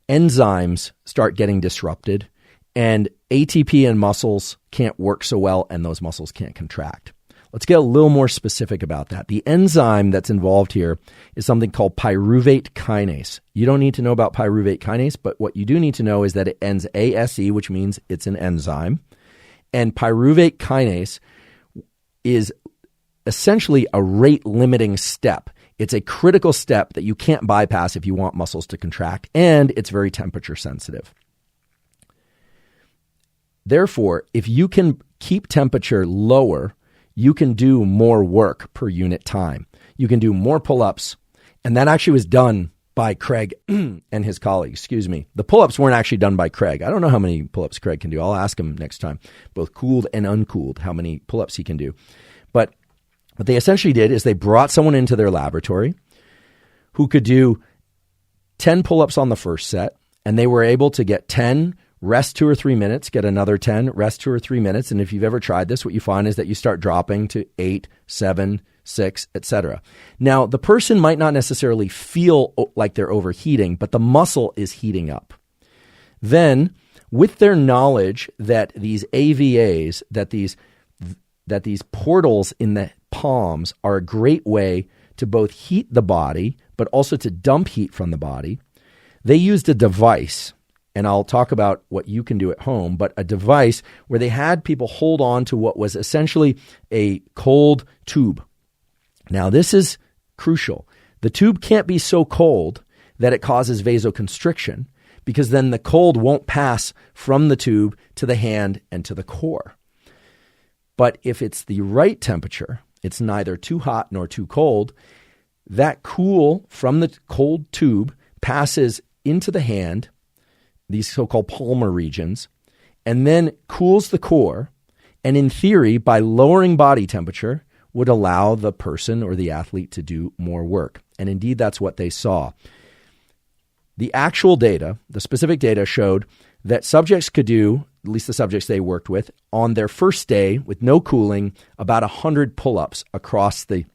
enzymes start getting disrupted, and ATP in muscles can't work so well, and those muscles can't contract. Let's get a little more specific about that. The enzyme that's involved here is something called pyruvate kinase. You don't need to know about pyruvate kinase, but what you do need to know is that it ends ASE, which means it's an enzyme. And pyruvate kinase is essentially a rate-limiting step. It's a critical step that you can't bypass if you want muscles to contract, and it's very temperature sensitive. Therefore, if you can keep temperature lower, you can do more work per unit time. You can do more pull-ups, and that actually was done by Craig and his colleagues. Excuse me. The pull-ups weren't actually done by Craig. I don't know how many pull-ups Craig can do. I'll ask him next time, both cooled and uncooled, how many pull-ups he can do. But what they essentially did is they brought someone into their laboratory who could do 10 pull-ups on the first set, and they were able to get 10, rest 2 or 3 minutes, get another 10, rest 2 or 3 minutes. And if you've ever tried this, what you find is that you start dropping to 8, 7, 6, etc. Now, the person might not necessarily feel like they're overheating, but the muscle is heating up. Then, with their knowledge that these AVAs, that these portals in the palms are a great way to both heat the body, but also to dump heat from the body, they used a device, and I'll talk about what you can do at home, but a device where they had people hold on to what was essentially a cold tube. Now, this is crucial. The tube can't be so cold that it causes vasoconstriction, because then the cold won't pass from the tube to the hand and to the core. But if it's the right temperature, it's neither too hot nor too cold, that cool from the cold tube passes into the hand, these so-called palmar regions, and then cools the core, and in theory, by lowering body temperature, would allow the person or the athlete to do more work. And indeed, that's what they saw. The actual data, the specific data, showed that subjects could do, at least the subjects they worked with, on their first day with no cooling, about 100 pull-ups across the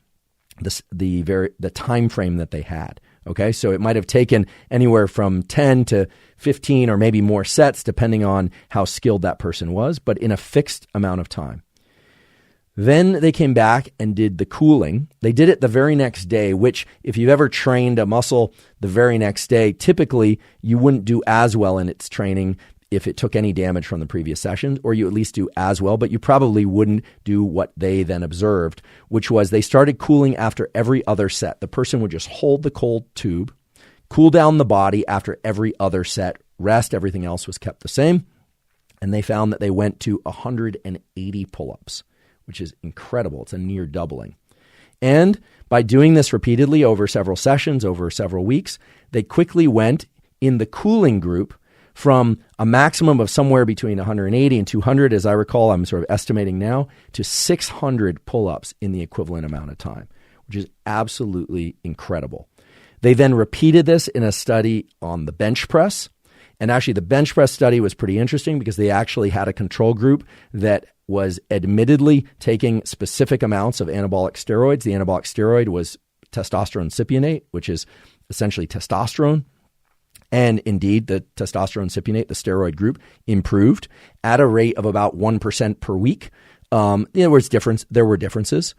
time frame that they had. Okay, so it might have taken anywhere from 10 to 15 or maybe more sets, depending on how skilled that person was, but in a fixed amount of time. Then they came back and did the cooling. They did it the very next day, which if you've ever trained a muscle the very next day, typically you wouldn't do as well in its training if it took any damage from the previous session, or you at least do as well, but you probably wouldn't do what they then observed, which was they started cooling after every other set. The person would just hold the cold tube, cool down the body after every other set, rest, everything else was kept the same, and they found that they went to 180 pull-ups, which is incredible. It's a near doubling. And by doing this repeatedly over several sessions, over several weeks, they quickly went in the cooling group from a maximum of somewhere between 180 and 200, as I recall, I'm sort of estimating now, to 600 pull-ups in the equivalent amount of time, which is absolutely incredible. They then repeated this in a study on the bench press. And actually, the bench press study was pretty interesting because they actually had a control group that was admittedly taking specific amounts of anabolic steroids. The anabolic steroid was testosterone cypionate, which is essentially testosterone. And indeed, the testosterone cypionate, the steroid group, improved at a rate of about 1% per week. There were differences.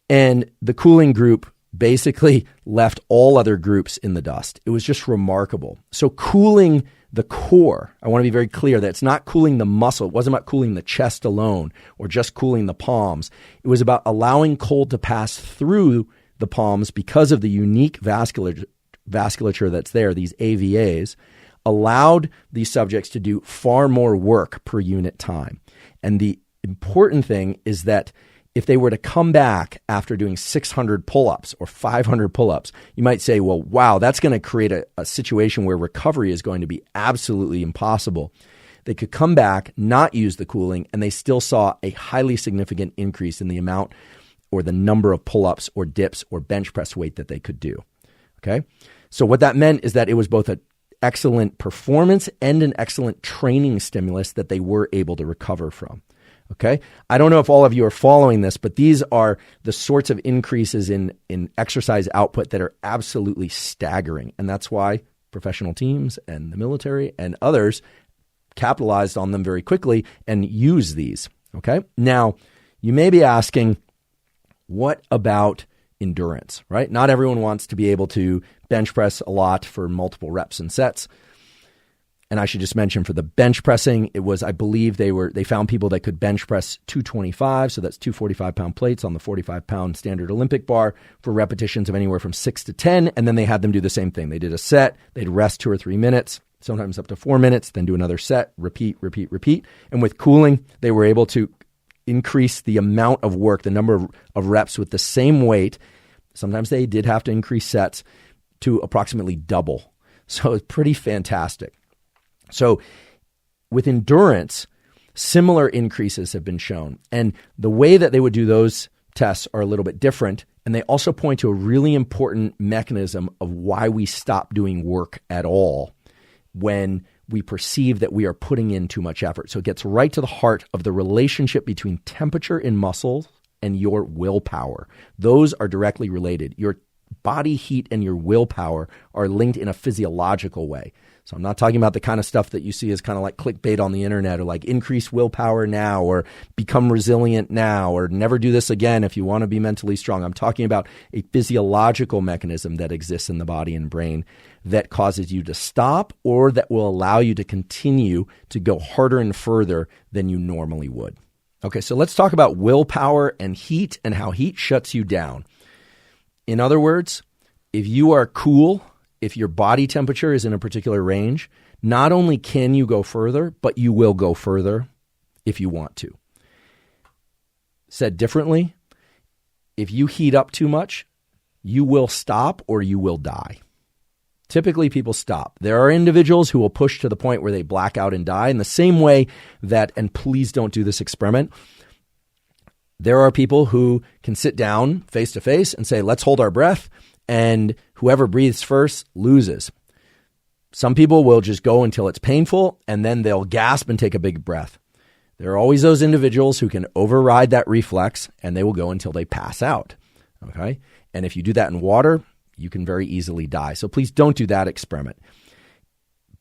And the cooling group basically left all other groups in the dust. It was just remarkable. So cooling the core, I want to be very clear that it's not cooling the muscle. It wasn't about cooling the chest alone or just cooling the palms. It was about allowing cold to pass through the palms because of the unique vasculature that's there, these AVAs, allowed these subjects to do far more work per unit time. And the important thing is that if they were to come back after doing 600 pull-ups or 500 pull-ups, you might say, well, wow, that's going to create a situation where recovery is going to be absolutely impossible. They could come back, not use the cooling, and they still saw a highly significant increase in the amount or the number of pull-ups or dips or bench press weight that they could do. Okay? So what that meant is that it was both an excellent performance and an excellent training stimulus that they were able to recover from. Okay. I don't know if all of you are following this, but these are the sorts of increases in exercise output that are absolutely staggering. And that's why professional teams and the military and others capitalized on them very quickly and use these. Okay. Now, you may be asking, what about endurance, right? Not everyone wants to be able to bench press a lot for multiple reps and sets. And I should just mention for the bench pressing, it was, I believe they found people that could bench press 225. So that's 2 45-pound plates on the 45-pound standard Olympic bar for repetitions of anywhere from 6 to 10. And then they had them do the same thing. They did a set, they'd rest 2 or 3 minutes, sometimes up to 4 minutes, then do another set, repeat. And with cooling, they were able to increase the amount of work, the number of reps with the same weight. Sometimes they did have to increase sets to approximately double. So it's pretty fantastic. So with endurance, similar increases have been shown. And the way that they would do those tests are a little bit different. And they also point to a really important mechanism of why we stop doing work at all when we perceive that we are putting in too much effort. So it gets right to the heart of the relationship between temperature in muscles and your willpower. Those are directly related. Your body heat and your willpower are linked in a physiological way. So I'm not talking about the kind of stuff that you see as kind of like clickbait on the internet, or like increase willpower now, or become resilient now, or never do this again if you want to be mentally strong. I'm talking about a physiological mechanism that exists in the body and brain that causes you to stop, or that will allow you to continue to go harder and further than you normally would. Okay, so let's talk about willpower and heat and how heat shuts you down. In other words, if you are cool, if your body temperature is in a particular range, not only can you go further, but you will go further if you want to. Said differently, if you heat up too much, you will stop or you will die. Typically, people stop. There are individuals who will push to the point where they black out and die in the same way that, and please don't do this experiment, there are people who can sit down face to face and say, let's hold our breath, and whoever breathes first loses. Some people will just go until it's painful, and then they'll gasp and take a big breath. There are always those individuals who can override that reflex, and they will go until they pass out. Okay? And if you do that in water, you can very easily die. So please don't do that experiment.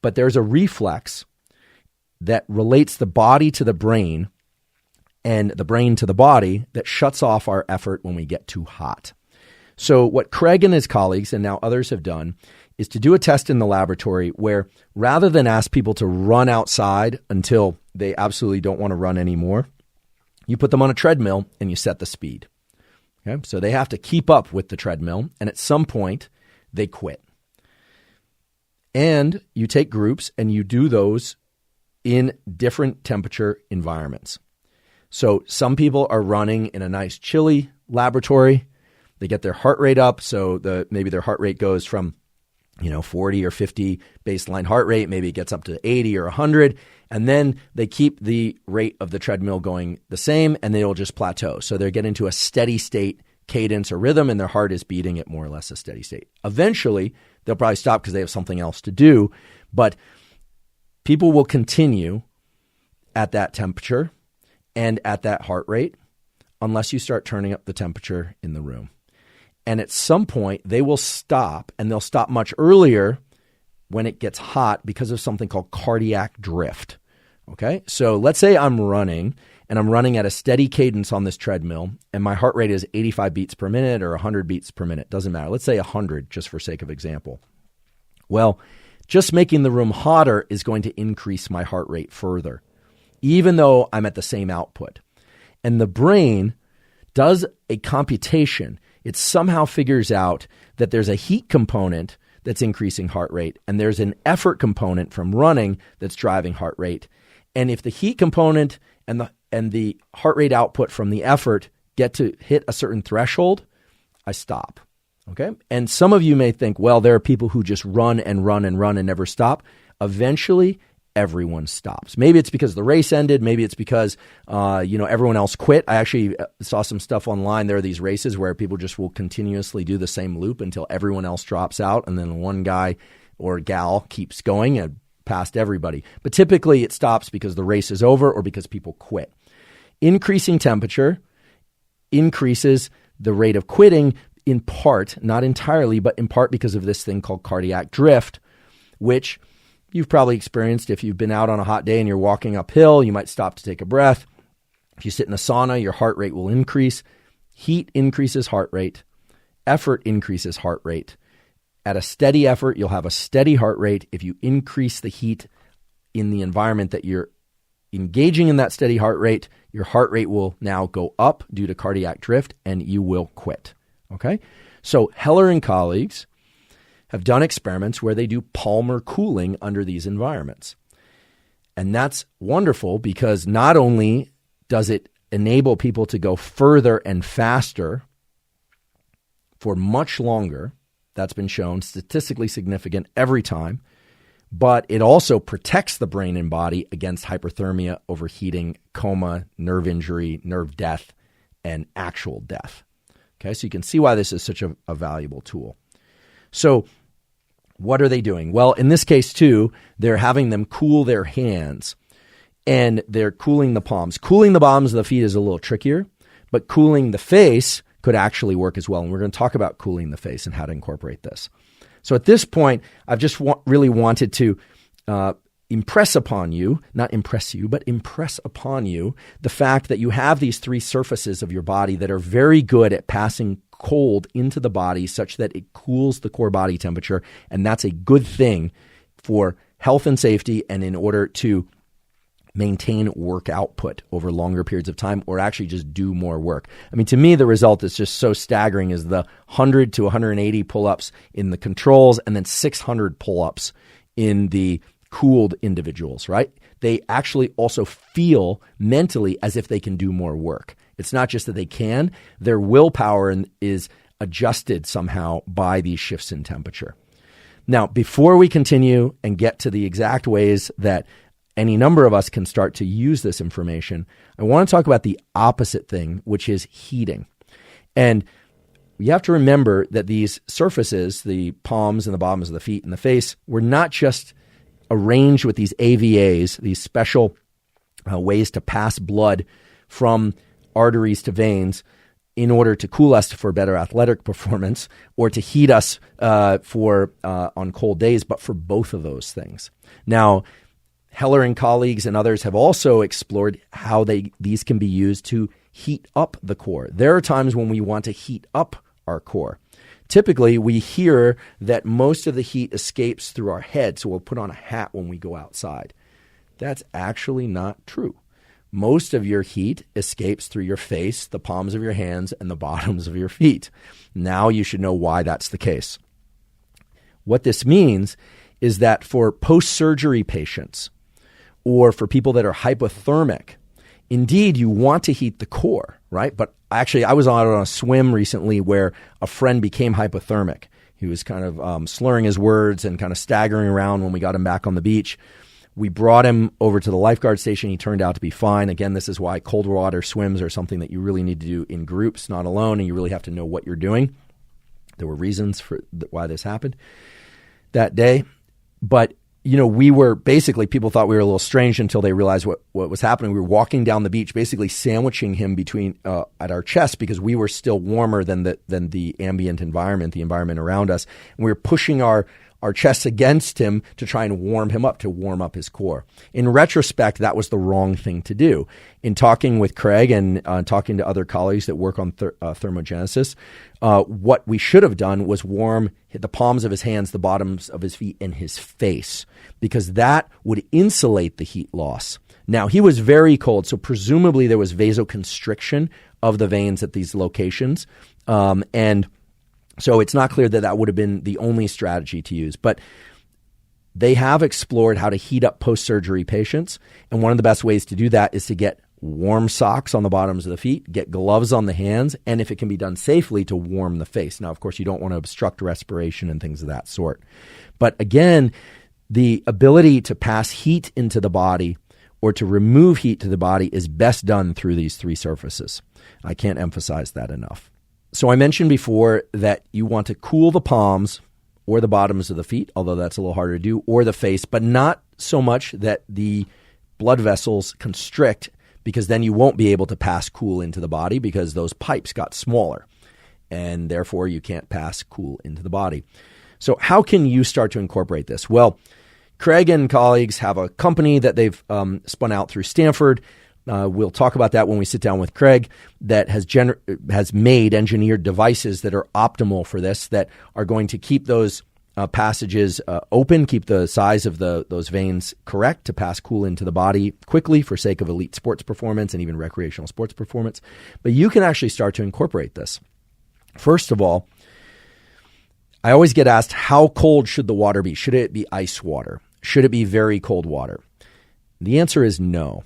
But there's a reflex that relates the body to the brain and the brain to the body that shuts off our effort when we get too hot. So what Craig and his colleagues, and now others have done, is to do a test in the laboratory where rather than ask people to run outside until they absolutely don't want to run anymore, you put them on a treadmill and you set the speed. Okay? So they have to keep up with the treadmill, and at some point they quit. And you take groups and you do those in different temperature environments. So some people are running in a nice chilly laboratory. They get their heart rate up. So maybe their heart rate goes from 40 or 50 baseline heart rate. Maybe it gets up to 80 or 100. And then they keep the rate of the treadmill going the same, and they'll just plateau. So they get into a steady state cadence or rhythm, and their heart is beating at more or less a steady state. Eventually, they'll probably stop because they have something else to do. But people will continue at that temperature and at that heart rate unless you start turning up the temperature in the room. And at some point, they will stop, and they'll stop much earlier when it gets hot because of something called cardiac drift. Okay? So let's say I'm running, and I'm running at a steady cadence on this treadmill, and my heart rate is 85 beats per minute or 100 beats per minute. Doesn't matter. Let's say 100, just for sake of example. Well, just making the room hotter is going to increase my heart rate further, even though I'm at the same output. And the brain does a computation. It somehow figures out that there's a heat component that's increasing heart rate, and there's an effort component from running that's driving heart rate. And if the heat component and the heart rate output from the effort get to hit a certain threshold, I stop. Okay? And some of you may think, well, there are people who just run and run and run and never stop. Eventually, everyone stops. Maybe it's because the race ended. Maybe it's because, everyone else quit. I actually saw some stuff online. There are these races where people just will continuously do the same loop until everyone else drops out, and then one guy or gal keeps going and past everybody. But typically it stops because the race is over or because people quit. Increasing temperature increases the rate of quitting, in part, not entirely, but in part because of this thing called cardiac drift, which you've probably experienced. If you've been out on a hot day and you're walking uphill, you might stop to take a breath. If you sit in a sauna, your heart rate will increase. Heat increases heart rate. Effort increases heart rate. At a steady effort, you'll have a steady heart rate. If you increase the heat in the environment that you're engaging in that steady heart rate, your heart rate will now go up due to cardiac drift, and you will quit. Okay? So Heller and colleagues have done experiments where they do Palmer cooling under these environments. And that's wonderful because not only does it enable people to go further and faster for much longer, That's been shown statistically significant every time. But it also protects the brain and body against hyperthermia, overheating, coma, nerve injury, nerve death, and actual death. Okay, so you can see why this is such a valuable tool. So what are they doing? Well, in this case too, they're having them cool their hands and they're cooling the palms. Cooling the bottoms of the feet is a little trickier, but cooling the face could actually work as well. And we're going to talk about cooling the face and how to incorporate this. So at this point, I've just really wanted to impress upon you, not impress you, but impress upon you the fact that you have these three surfaces of your body that are very good at passing cold into the body such that it cools the core body temperature. And that's a good thing for health and safety and in order to maintain work output over longer periods of time or actually just do more work. I mean, to me, the result is just so staggering is the 100 to 180 pull-ups in the controls and then 600 pull-ups in the cooled individuals, right? They actually also feel mentally as if they can do more work. It's not just that they can, their willpower is adjusted somehow by these shifts in temperature. Now, before we continue and get to the exact ways that any number of us can start to use this information, I want to talk about the opposite thing, which is heating. And you have to remember that these surfaces, the palms and the bottoms of the feet and the face, were not just arranged with these AVAs, these special ways to pass blood from arteries to veins in order to cool us for better athletic performance or to heat us on cold days, but for both of those things. Now, Heller and colleagues and others have also explored how these can be used to heat up the core. There are times when we want to heat up our core. Typically, we hear that most of the heat escapes through our head, so we'll put on a hat when we go outside. That's actually not true. Most of your heat escapes through your face, the palms of your hands, and the bottoms of your feet. Now you should know why that's the case. What this means is that for post-surgery patients, or for people that are hypothermic, indeed, you want to heat the core, right? But actually, I was on a swim recently where a friend became hypothermic. He was kind of slurring his words and kind of staggering around when we got him back on the beach. We brought him over to the lifeguard station. He turned out to be fine. Again, this is why cold water swims are something that you really need to do in groups, not alone, and you really have to know what you're doing. There were reasons for why this happened that day. But we were basically, people thought we were a little strange until they realized what was happening. We were walking down the beach, basically sandwiching him between at our chest because we were still warmer than the ambient environment, the environment around us. And we were pushing our chests against him to try and warm him up, to warm up his core. In retrospect, that was the wrong thing to do. In talking with Craig and talking to other colleagues that work on thermogenesis, what we should have done was warm the palms of his hands, the bottoms of his feet, and his face, because that would insulate the heat loss. Now, he was very cold, so presumably there was vasoconstriction of the veins at these locations, and so it's not clear that would have been the only strategy to use. But they have explored how to heat up post-surgery patients, and one of the best ways to do that is to get warm socks on the bottoms of the feet, get gloves on the hands, and if it can be done safely, to warm the face. Now, of course, you don't want to obstruct respiration and things of that sort. But again, the ability to pass heat into the body or to remove heat to the body is best done through these three surfaces. I can't emphasize that enough. So I mentioned before that you want to cool the palms or the bottoms of the feet, although that's a little harder to do, or the face, but not so much that the blood vessels constrict, because then you won't be able to pass cool into the body because those pipes got smaller, and therefore you can't pass cool into the body. So how can you start to incorporate this? Well, Craig and colleagues have a company that they've spun out through Stanford. We'll talk about that when we sit down with Craig, that has engineered devices that are optimal for this, that are going to keep those passages open, keep the size of those veins correct to pass cool into the body quickly for sake of elite sports performance and even recreational sports performance. But you can actually start to incorporate this. First of all, I always get asked, how cold should the water be? Should it be ice water? Should it be very cold water? The answer is no.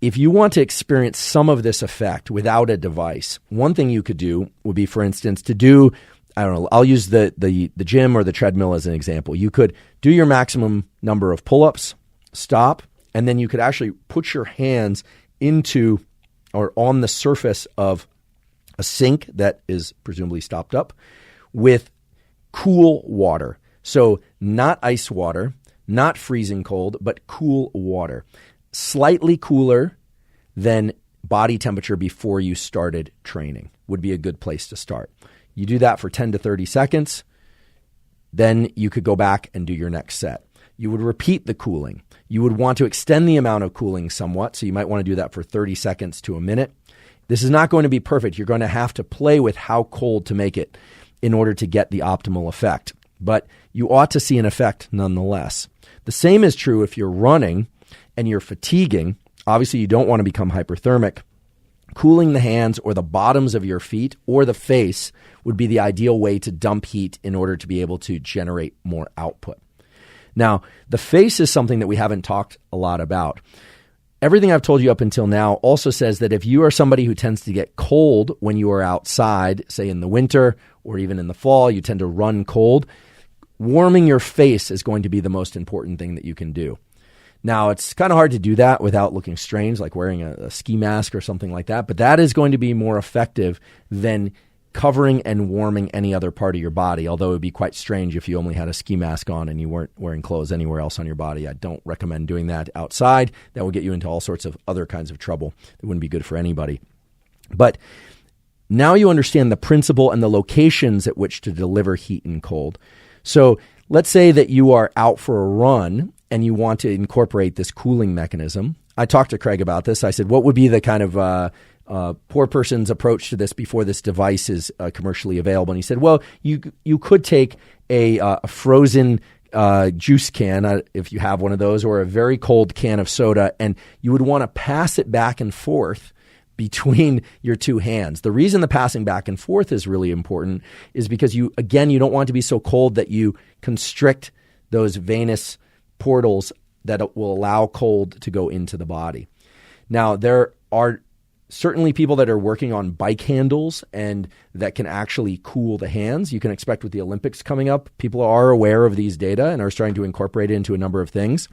If you want to experience some of this effect without a device, one thing you could do would be, for instance, to do I don't know, I'll use the gym or the treadmill as an example. You could do your maximum number of pull-ups, stop, and then you could actually put your hands into or on the surface of a sink that is presumably stopped up with cool water. So not ice water, not freezing cold, but cool water. Slightly cooler than body temperature before you started training would be a good place to start. You do that for 10 to 30 seconds, then you could go back and do your next set. You would repeat the cooling. You would want to extend the amount of cooling somewhat, so you might want to do that for 30 seconds to a minute. This is not going to be perfect. You're going to have to play with how cold to make it in order to get the optimal effect, but you ought to see an effect nonetheless. The same is true if you're running and you're fatiguing. Obviously, you don't want to become hyperthermic. Cooling the hands or the bottoms of your feet or the face would be the ideal way to dump heat in order to be able to generate more output. Now, the face is something that we haven't talked a lot about. Everything I've told you up until now also says that if you are somebody who tends to get cold when you are outside, say in the winter or even in the fall, you tend to run cold, warming your face is going to be the most important thing that you can do. Now, it's kind of hard to do that without looking strange, like wearing a ski mask or something like that, but that is going to be more effective than covering and warming any other part of your body, although it would be quite strange if you only had a ski mask on and you weren't wearing clothes anywhere else on your body. I don't recommend doing that outside. That will get you into all sorts of other kinds of trouble. It wouldn't be good for anybody. But now you understand the principle and the locations at which to deliver heat and cold. So let's say that you are out for a run and you want to incorporate this cooling mechanism. I talked to Craig about this. I said, what would be the kind of poor person's approach to this before this device is commercially available? And he said, well, you could take a frozen juice can, if you have one of those, or a very cold can of soda, and you would want to pass it back and forth between your two hands. The reason the passing back and forth is really important is because you don't want to be so cold that you constrict those venous portals that will allow cold to go into the body. Now, there are certainly people that are working on bike handles and that can actually cool the hands. You can expect with the Olympics coming up, people are aware of these data and are starting to incorporate it into a number of things.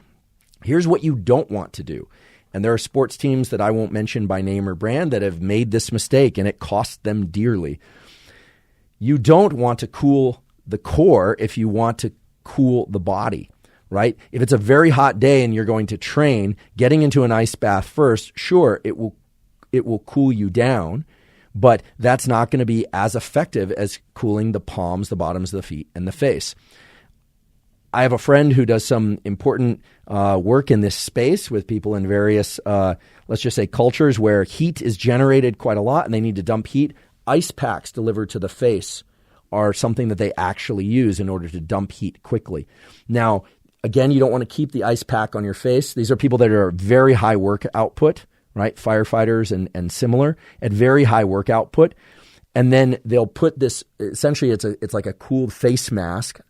Here's what you don't want to do. And there are sports teams that I won't mention by name or brand that have made this mistake, and it costs them dearly. You don't want to cool the core if you want to cool the body, right? If it's a very hot day and you're going to train, getting into an ice bath first, sure, it will cool you down, but that's not going to be as effective as cooling the palms, the bottoms of the feet, and the face. I have a friend who does some important work in this space with people in various, let's just say, cultures where heat is generated quite a lot and they need to dump heat. Ice packs delivered to the face are something that they actually use in order to dump heat quickly. Now, again, you don't want to keep the ice pack on your face. These are people that are very high work output, right? Firefighters and similar at very high work output. And then they'll put this, essentially it's like a cooled face mask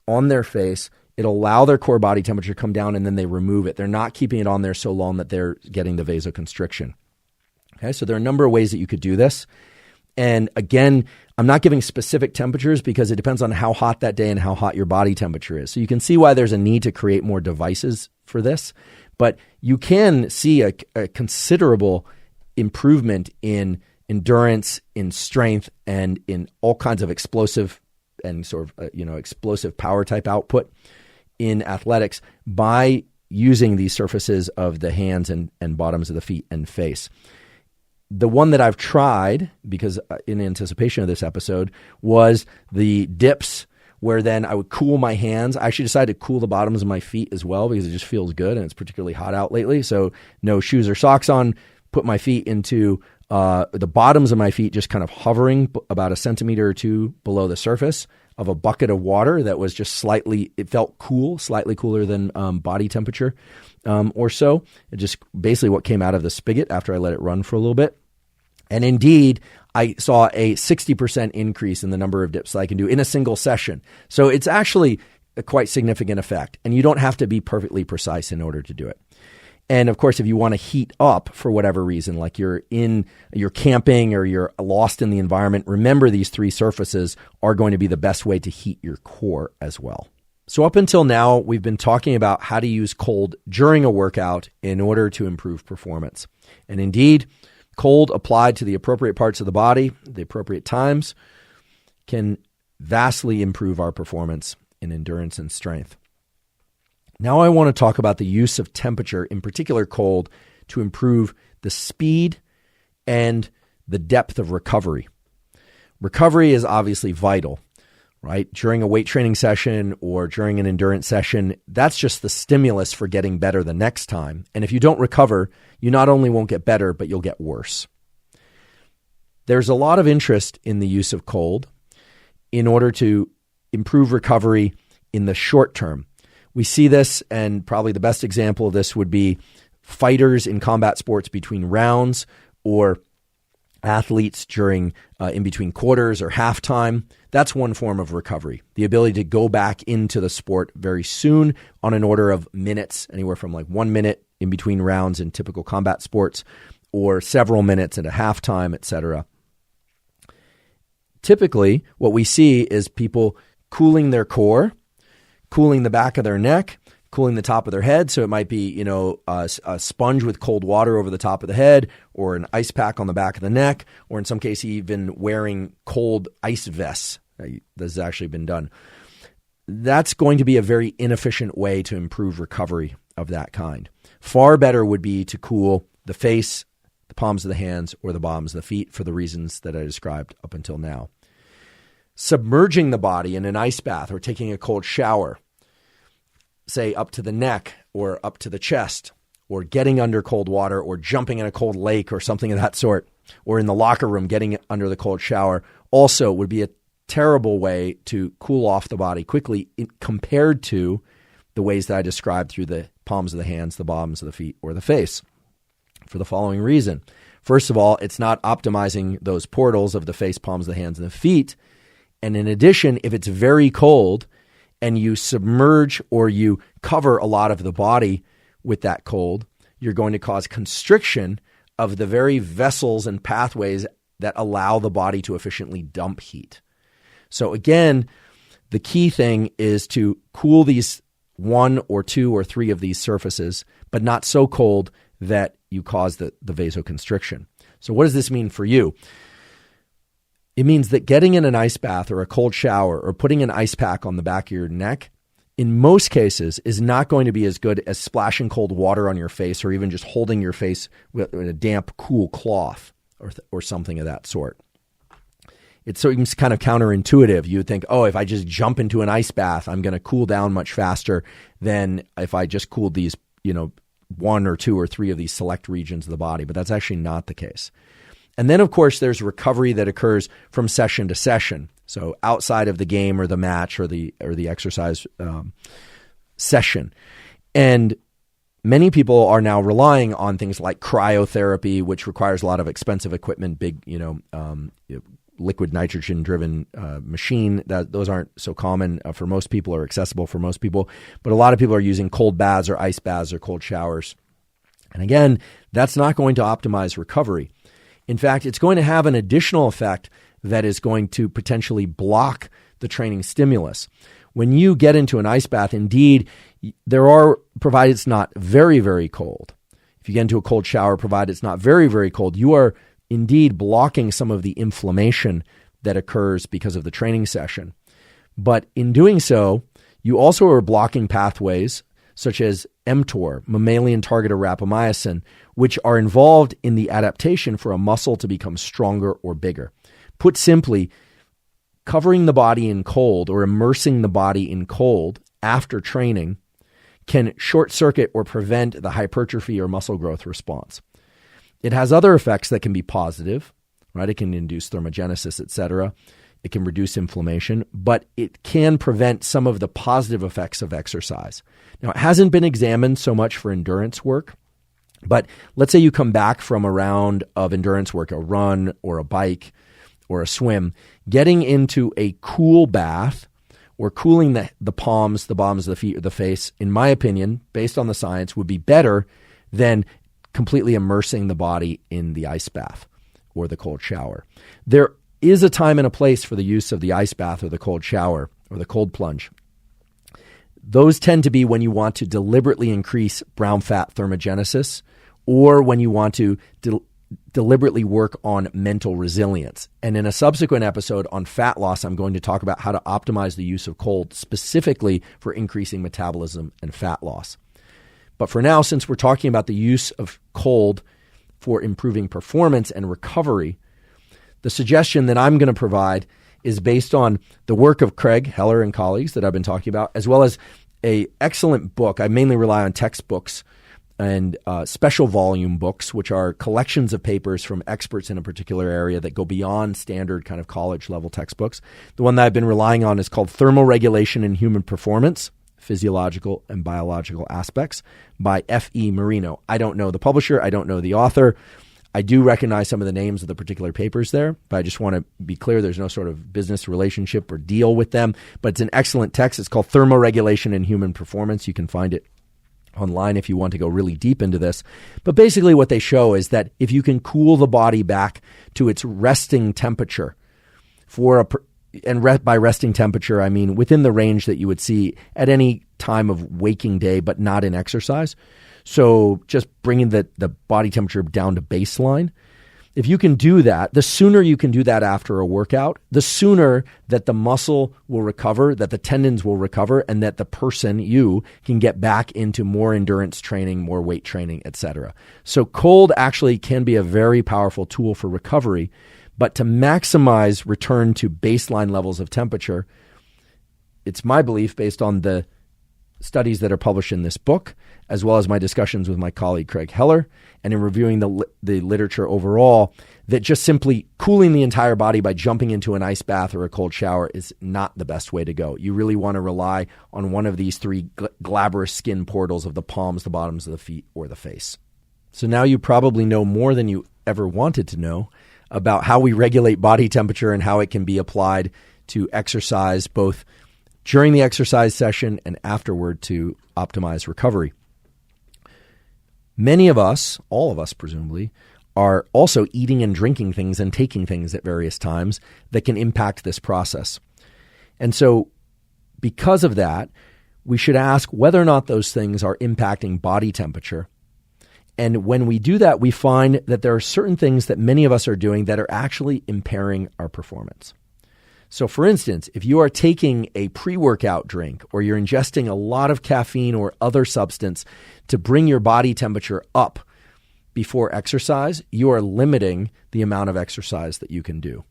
on their face. It'll allow their core body temperature to come down, and then they remove it. They're not keeping it on there so long that they're getting the vasoconstriction. Okay, so there are a number of ways that you could do this. And again, I'm not giving specific temperatures because it depends on how hot that day and how hot your body temperature is. So you can see why there's a need to create more devices for this. But you can see a considerable improvement in endurance, in strength, and in all kinds of explosive and sort of explosive power type output in athletics by using these surfaces of the hands and bottoms of the feet and face. The one that I've tried, because in anticipation of this episode, was the dips, where then I would cool my hands. I actually decided to cool the bottoms of my feet as well because it just feels good and it's particularly hot out lately. So no shoes or socks on, put my feet into the bottoms of my feet, just kind of hovering about a centimeter or two below the surface of a bucket of water that was just it felt cool, slightly cooler than body temperature or so. It just basically what came out of the spigot after I let it run for a little bit. And indeed, I saw a 60% increase in the number of dips that I can do in a single session. So it's actually a quite significant effect. And you don't have to be perfectly precise in order to do it. And of course, if you want to heat up for whatever reason, like you're camping or you're lost in the environment, remember these 3 surfaces are going to be the best way to heat your core as well. So up until now, we've been talking about how to use cold during a workout in order to improve performance. And indeed, cold applied to the appropriate parts of the body, the appropriate times, can vastly improve our performance in endurance and strength. Now I want to talk about the use of temperature, in particular cold, to improve the speed and the depth of recovery. Recovery is obviously vital, right? During a weight training session or during an endurance session, that's just the stimulus for getting better the next time. And if you don't recover, you not only won't get better, but you'll get worse. There's a lot of interest in the use of cold in order to improve recovery in the short term. We see this, and probably the best example of this would be fighters in combat sports between rounds, or athletes during in between quarters or halftime. That's one form of recovery, the ability to go back into the sport very soon on an order of minutes, anywhere from like 1 minute in between rounds in typical combat sports, or several minutes at a halftime, etc. Typically, what we see is people cooling their core, cooling the back of their neck, cooling the top of their head. So it might be, a sponge with cold water over the top of the head, or an ice pack on the back of the neck, or in some cases even wearing cold ice vests. This has actually been done. That's going to be a very inefficient way to improve recovery of that kind. Far better would be to cool the face, the palms of the hands, or the bottoms of the feet for the reasons that I described up until now. Submerging the body in an ice bath or taking a cold shower, say up to the neck or up to the chest, or getting under cold water, or jumping in a cold lake or something of that sort, or in the locker room getting under the cold shower, also would be a terrible way to cool off the body quickly compared to the ways that I described through the palms of the hands, the bottoms of the feet, or the face, for the following reason. First of all, it's not optimizing those portals of the face, palms of the hands, and the feet. And in addition, if it's very cold and you submerge or you cover a lot of the body with that cold, you're going to cause constriction of the very vessels and pathways that allow the body to efficiently dump heat. So again, the key thing is to cool these 1 or 2 or 3 of these surfaces, but not so cold that you cause the vasoconstriction. So what does this mean for you? It means that getting in an ice bath or a cold shower or putting an ice pack on the back of your neck, in most cases, is not going to be as good as splashing cold water on your face, or even just holding your face with a damp, cool cloth or something of that sort. It's kind of counterintuitive. You would think, if I just jump into an ice bath, I'm going to cool down much faster than if I just cooled these, 1 or 2 or 3 of these select regions of the body. But that's actually not the case. And then, of course, there's recovery that occurs from session to session. So outside of the game or the match or the exercise session. And many people are now relying on things like cryotherapy, which requires a lot of expensive equipment, big, liquid nitrogen-driven machine. Those aren't so common for most people or accessible for most people. But a lot of people are using cold baths or ice baths or cold showers. And again, that's not going to optimize recovery. In fact, it's going to have an additional effect that is going to potentially block the training stimulus. When you get into an ice bath, indeed, provided it's not very, very cold. If you get into a cold shower, provided it's not very, very cold, you are indeed blocking some of the inflammation that occurs because of the training session. But in doing so, you also are blocking pathways such as mTOR, mammalian target of rapamycin, which are involved in the adaptation for a muscle to become stronger or bigger. Put simply, covering the body in cold or immersing the body in cold after training can short circuit or prevent the hypertrophy or muscle growth response. It has other effects that can be positive, right? It can induce thermogenesis, etc. It can reduce inflammation, but it can prevent some of the positive effects of exercise. Now, it hasn't been examined so much for endurance work, but let's say you come back from a round of endurance work, a run or a bike or a swim, getting into a cool bath or cooling the palms, the bottoms of the feet, or the face, in my opinion, based on the science, would be better than completely immersing the body in the ice bath or the cold shower. There is a time and a place for the use of the ice bath or the cold shower or the cold plunge. Those tend to be when you want to deliberately increase brown fat thermogenesis, or when you want to deliberately work on mental resilience. And in a subsequent episode on fat loss, I'm going to talk about how to optimize the use of cold specifically for increasing metabolism and fat loss. But for now, since we're talking about the use of cold for improving performance and recovery, the suggestion that I'm going to provide is based on the work of Craig Heller and colleagues that I've been talking about, as well as an excellent book. I mainly rely on textbooks and special volume books, which are collections of papers from experts in a particular area that go beyond standard kind of college level textbooks. The one that I've been relying on is called Thermoregulation in Human Performance, Physiological and Biological Aspects by F.E. Marino. I don't know the publisher. I don't know the author. I do recognize some of the names of the particular papers there, but I just want to be clear there's no sort of business relationship or deal with them. But it's an excellent text. It's called Thermoregulation in Human Performance. You can find it online if you want to go really deep into this. But basically what they show is that if you can cool the body back to its resting temperature by resting temperature, I mean within the range that you would see at any time of waking day, but not in exercise. So just bringing the body temperature down to baseline. If you can do that, the sooner you can do that after a workout, the sooner that the muscle will recover, that the tendons will recover, and that the person, you, can get back into more endurance training, more weight training, etc. So cold actually can be a very powerful tool for recovery, but to maximize return to baseline levels of temperature, it's my belief, based on the studies that are published in this book, as well as my discussions with my colleague Craig Heller, and in reviewing the literature overall, that just simply cooling the entire body by jumping into an ice bath or a cold shower is not the best way to go. You really want to rely on one of these three glabrous skin portals of the palms, the bottoms of the feet, or the face. So now you probably know more than you ever wanted to know about how we regulate body temperature and how it can be applied to exercise, both during the exercise session and afterward, to optimize recovery. Many of us, all of us presumably, are also eating and drinking things and taking things at various times that can impact this process. And so because of that, we should ask whether or not those things are impacting body temperature. And when we do that, we find that there are certain things that many of us are doing that are actually impairing our performance. So for instance, if you are taking a pre-workout drink or you're ingesting a lot of caffeine or other substance to bring your body temperature up before exercise, you are limiting the amount of exercise that you can do.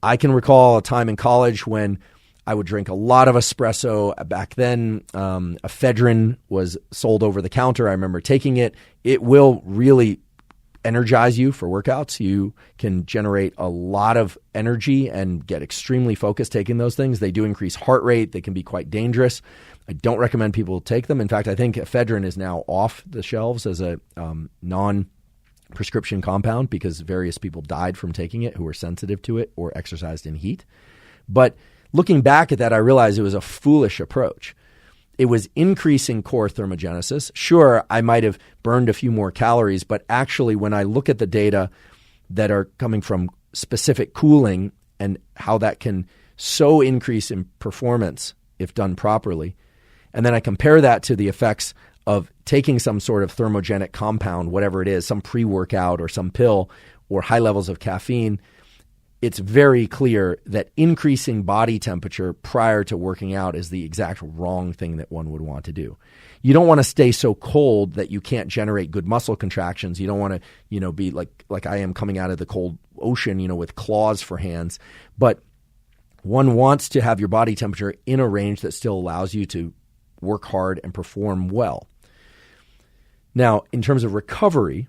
I can recall a time in college when I would drink a lot of espresso. Back then, ephedrine was sold over the counter. I remember taking it. It will really energize you for workouts. You can generate a lot of energy and get extremely focused taking those things. They do increase heart rate. They can be quite dangerous. I don't recommend people take them. In fact, I think ephedrine is now off the shelves as a non-prescription compound because various people died from taking it who were sensitive to it or exercised in heat. But looking back at that, I realized it was a foolish approach. It was increasing core thermogenesis. Sure, I might have burned a few more calories, but actually when I look at the data that are coming from specific cooling and how that can so increase in performance if done properly, and then I compare that to the effects of taking some sort of thermogenic compound, whatever it is, some pre-workout or some pill or high levels of caffeine, it's very clear that increasing body temperature prior to working out is the exact wrong thing that one would want to do. You don't want to stay so cold that you can't generate good muscle contractions. You don't want to, be like I am coming out of the cold ocean, with claws for hands. But one wants to have your body temperature in a range that still allows you to work hard and perform well. Now, in terms of recovery,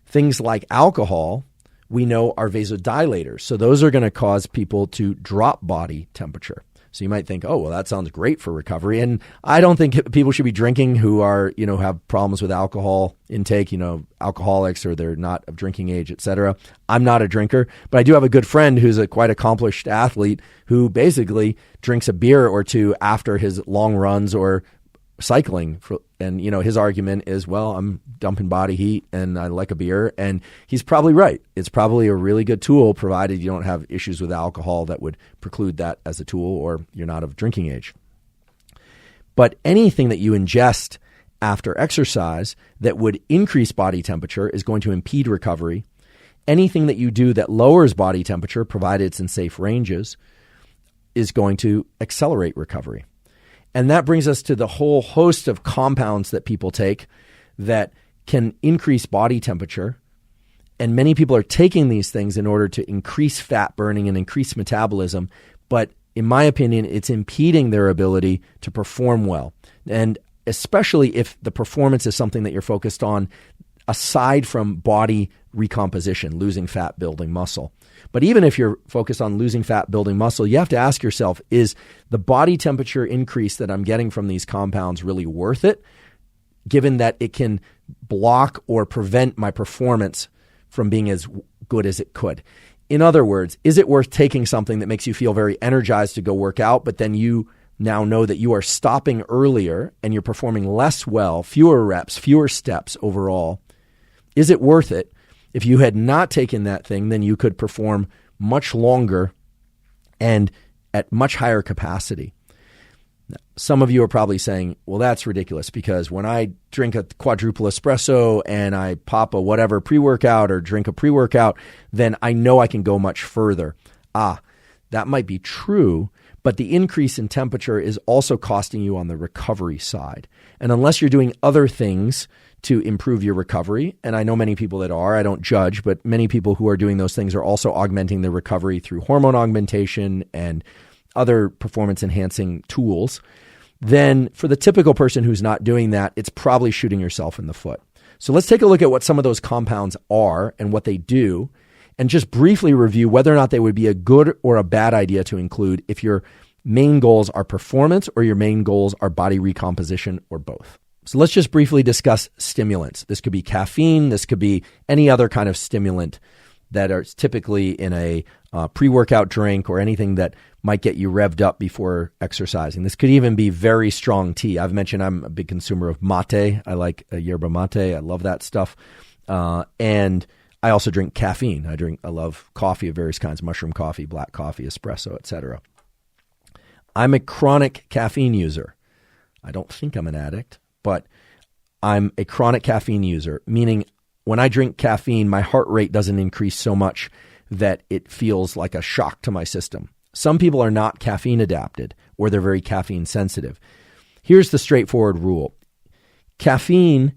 things like alcohol, we know are vasodilators. So those are going to cause people to drop body temperature. So you might think, oh, well, that sounds great for recovery. And I don't think people should be drinking who are, have problems with alcohol intake, alcoholics, or they're not of drinking age, et cetera. I'm not a drinker, but I do have a good friend who's a quite accomplished athlete who basically drinks a beer or two after his long runs or cycling And, his argument is, well, I'm dumping body heat and I like a beer. And he's probably right. It's probably a really good tool, provided you don't have issues with alcohol that would preclude that as a tool, or you're not of drinking age. But anything that you ingest after exercise that would increase body temperature is going to impede recovery. Anything that you do that lowers body temperature, provided it's in safe ranges, is going to accelerate recovery. And that brings us to the whole host of compounds that people take that can increase body temperature. And many people are taking these things in order to increase fat burning and increase metabolism. But in my opinion, it's impeding their ability to perform well. And especially if the performance is something that you're focused on aside from body recomposition, losing fat, building muscle. But even if you're focused on losing fat, building muscle, you have to ask yourself, is the body temperature increase that I'm getting from these compounds really worth it, given that it can block or prevent my performance from being as good as it could? In other words, is it worth taking something that makes you feel very energized to go work out, but then you now know that you are stopping earlier and you're performing less well, fewer reps, fewer steps overall? Is it worth it? If you had not taken that thing, then you could perform much longer and at much higher capacity. Some of you are probably saying, well, that's ridiculous, because when I drink a quadruple espresso and I pop a whatever pre-workout or drink a pre-workout, then I know I can go much further. That might be true, but the increase in temperature is also costing you on the recovery side. And unless you're doing other things to improve your recovery, and I know many people that are, I don't judge, but many people who are doing those things are also augmenting their recovery through hormone augmentation and other performance-enhancing tools, then for the typical person who's not doing that, it's probably shooting yourself in the foot. So let's take a look at what some of those compounds are and what they do, and just briefly review whether or not they would be a good or a bad idea to include if your main goals are performance or your main goals are body recomposition, or both. So let's just briefly discuss stimulants. This could be caffeine. This could be any other kind of stimulant that are typically in a pre-workout drink or anything that might get you revved up before exercising. This could even be very strong tea. I've mentioned I'm a big consumer of mate. I like yerba mate. I love that stuff. And I also drink caffeine. I love coffee of various kinds: mushroom coffee, black coffee, espresso, etc. I'm a chronic caffeine user. I don't think I'm an addict, but I'm a chronic caffeine user, meaning when I drink caffeine, my heart rate doesn't increase so much that it feels like a shock to my system. Some people are not caffeine adapted, or they're very caffeine sensitive. Here's the straightforward rule. Caffeine,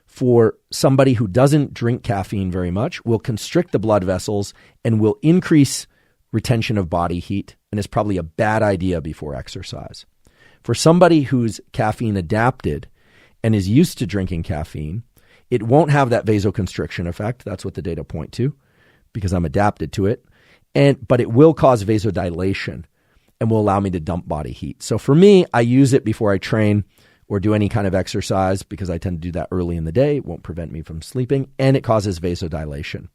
for somebody who doesn't drink caffeine very much, will constrict the blood vessels and will increase retention of body heat, and is probably a bad idea before exercise. For somebody who's caffeine adapted and is used to drinking caffeine, it won't have that vasoconstriction effect. That's what the data point to, because I'm adapted to it. But it will cause vasodilation and will allow me to dump body heat. So for me, I use it before I train or do any kind of exercise, because I tend to do that early in the day. It won't prevent me from sleeping, and it causes vasodilation.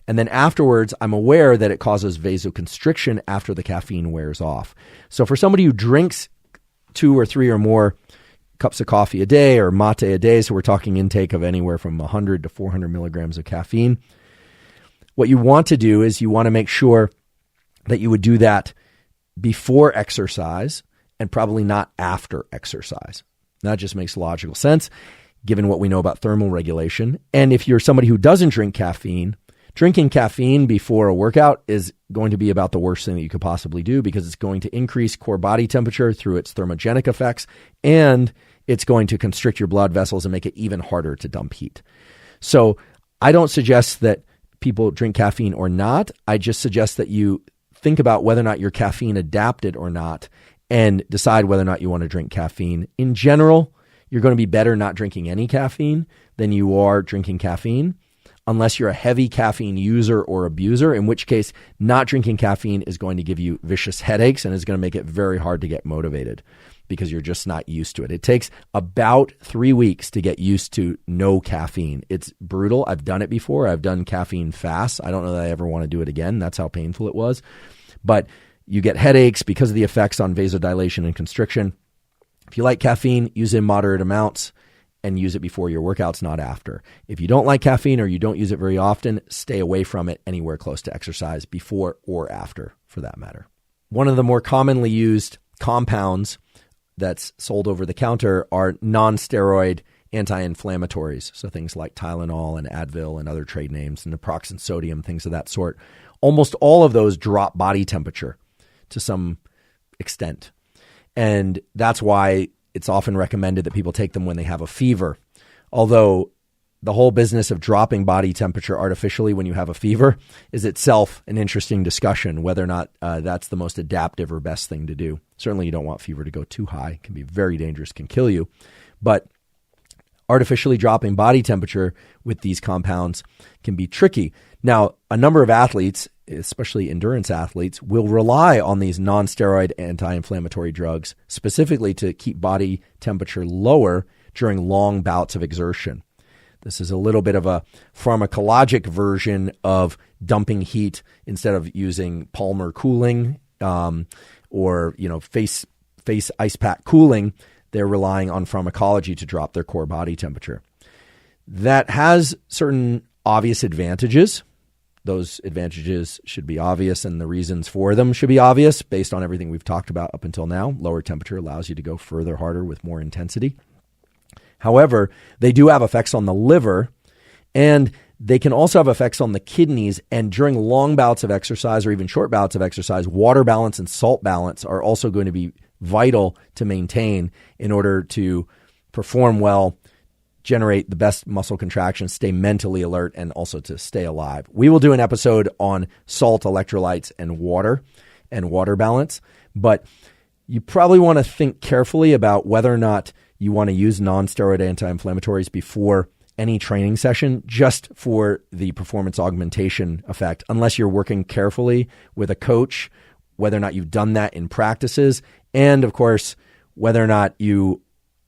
And then afterwards, I'm aware that it causes vasoconstriction after the caffeine wears off. So for somebody who drinks 2 or 3 or more cups of coffee a day or mate a day, so we're talking intake of anywhere from 100 to 400 milligrams of caffeine, what you want to do is you want to make sure that you would do that before exercise and probably not after exercise. That just makes logical sense given what we know about thermal regulation. And if you're somebody who doesn't drink caffeine, drinking caffeine before a workout is going to be about the worst thing that you could possibly do, because it's going to increase core body temperature through its thermogenic effects, and it's going to constrict your blood vessels and make it even harder to dump heat. So I don't suggest that people drink caffeine or not. I just suggest that you think about whether or not you're caffeine adapted or not, and decide whether or not you want to drink caffeine. In general, you're going to be better not drinking any caffeine than you are drinking caffeine, unless you're a heavy caffeine user or abuser, in which case not drinking caffeine is going to give you vicious headaches and is going to make it very hard to get motivated, because you're just not used to it. It takes about 3 weeks to get used to no caffeine. It's brutal. I've done it before. I've done caffeine fasts. I don't know that I ever want to do it again. That's how painful it was. But you get headaches because of the effects on vasodilation and constriction. If you like caffeine, use it in moderate amounts. and use it before your workouts, not after. If you don't like caffeine or you don't use it very often, stay away from it anywhere close to exercise, before or after, for that matter. One of the more commonly used compounds that's sold over the counter are non-steroid anti-inflammatories. So things like Tylenol and Advil and other trade names, and naproxen sodium, things of that sort. Almost all of those drop body temperature to some extent. And that's why it's often recommended that people take them when they have a fever. Although the whole business of dropping body temperature artificially when you have a fever is itself an interesting discussion, whether or not that's the most adaptive or best thing to do. Certainly you don't want fever to go too high. It can be very dangerous, can kill you. But artificially dropping body temperature with these compounds can be tricky. Now, a number of athletes, especially endurance athletes, will rely on these non-steroid anti-inflammatory drugs specifically to keep body temperature lower during long bouts of exertion. This is a little bit of a pharmacologic version of dumping heat instead of using Palmer cooling or face ice pack cooling. They're relying on pharmacology to drop their core body temperature. That has certain obvious advantages. Those advantages should be obvious, and the reasons for them should be obvious based on everything we've talked about up until now. Lower temperature allows you to go further, harder with more intensity. However, they do have effects on the liver, and they can also have effects on the kidneys. And during long bouts of exercise or even short bouts of exercise, water balance and salt balance are also going to be vital to maintain in order to perform well, generate the best muscle contractions, stay mentally alert, and also to stay alive. We will do an episode on salt, electrolytes, and water balance, but you probably want to think carefully about whether or not you want to use non-steroid anti-inflammatories before any training session just for the performance augmentation effect, unless you're working carefully with a coach, whether or not you've done that in practices, and of course, whether or not you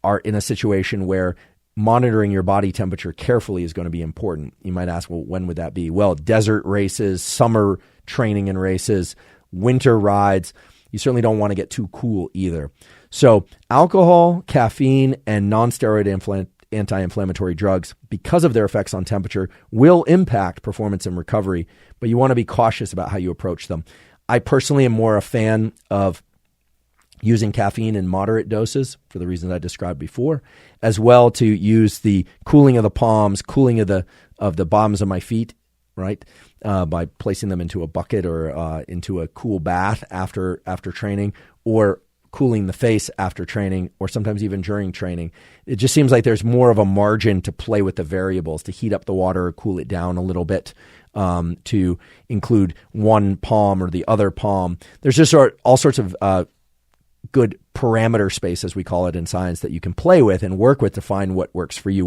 are in a situation where monitoring your body temperature carefully is going to be important. You might ask, well, when would that be? Well, desert races, summer training and races, winter rides. You certainly don't want to get too cool either. So alcohol, caffeine, and non-steroid anti-inflammatory drugs, because of their effects on temperature, will impact performance and recovery, but you want to be cautious about how you approach them. I personally am more a fan of using caffeine in moderate doses for the reasons I described before, as well to use the cooling of the palms, cooling of the bottoms of my feet, right, by placing them into a bucket or into a cool bath after training, or cooling the face after training, or sometimes even during training. It just seems like there's more of a margin to play with the variables, to heat up the water or cool it down a little bit, to include one palm or the other palm. There's just all sorts of good parameter space, as we call it in science, that you can play with and work with to find what works for you.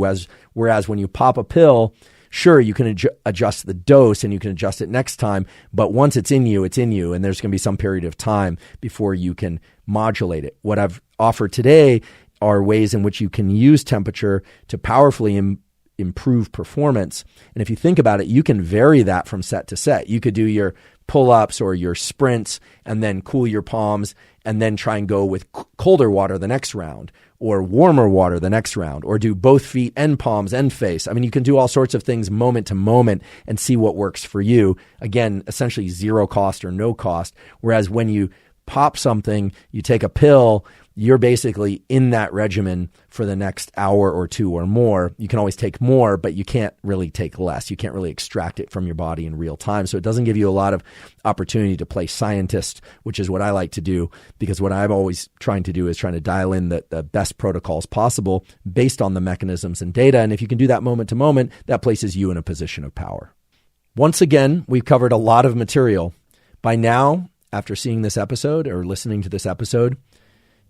Whereas when you pop a pill, sure, you can adjust the dose and you can adjust it next time, but once it's in you, and there's going to be some period of time before you can modulate it. What I've offered today are ways in which you can use temperature to powerfully improve performance. And if you think about it, you can vary that from set to set. You could do your pull-ups or your sprints and then cool your palms and then try and go with colder water the next round, or warmer water the next round, or do both feet and palms and face. I mean, you can do all sorts of things moment to moment and see what works for you. Again, essentially zero cost or no cost. Whereas when you pop something, you take a pill, you're basically in that regimen for the next hour or two or more. You can always take more, but you can't really take less. You can't really extract it from your body in real time. So it doesn't give you a lot of opportunity to play scientist, which is what I like to do, because what I'm always trying to do is trying to dial in the best protocols possible based on the mechanisms and data. And if you can do that moment to moment, that places you in a position of power. Once again, we've covered a lot of material. By now, after seeing this episode or listening to this episode,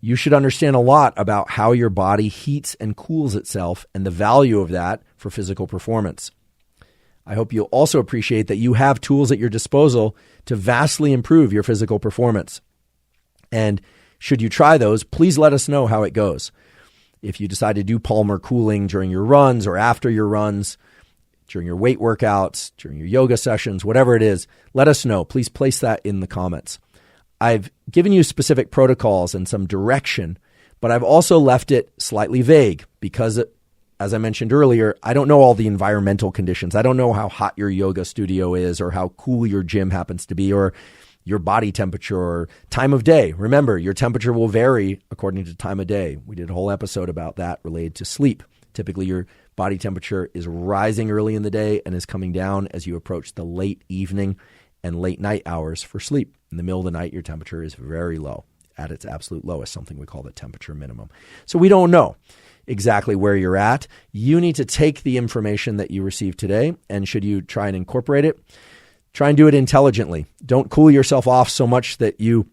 you should understand a lot about how your body heats and cools itself and the value of that for physical performance. I hope you'll also appreciate that you have tools at your disposal to vastly improve your physical performance. And should you try those, please let us know how it goes. If you decide to do Palmer cooling during your runs or after your runs, during your weight workouts, during your yoga sessions, whatever it is, let us know. Please place that in the comments. I've given you specific protocols and some direction, but I've also left it slightly vague because, as I mentioned earlier, I don't know all the environmental conditions. I don't know how hot your yoga studio is or how cool your gym happens to be or your body temperature or time of day. Remember, your temperature will vary according to time of day. We did a whole episode about that related to sleep. Typically, your body temperature is rising early in the day and is coming down as you approach the late evening and late night hours for sleep. In the middle of the night, your temperature is very low, at its absolute lowest, something we call the temperature minimum. So we don't know exactly where you're at. You need to take the information that you received today, and should you try and incorporate it, try and do it intelligently. Don't cool yourself off so much that you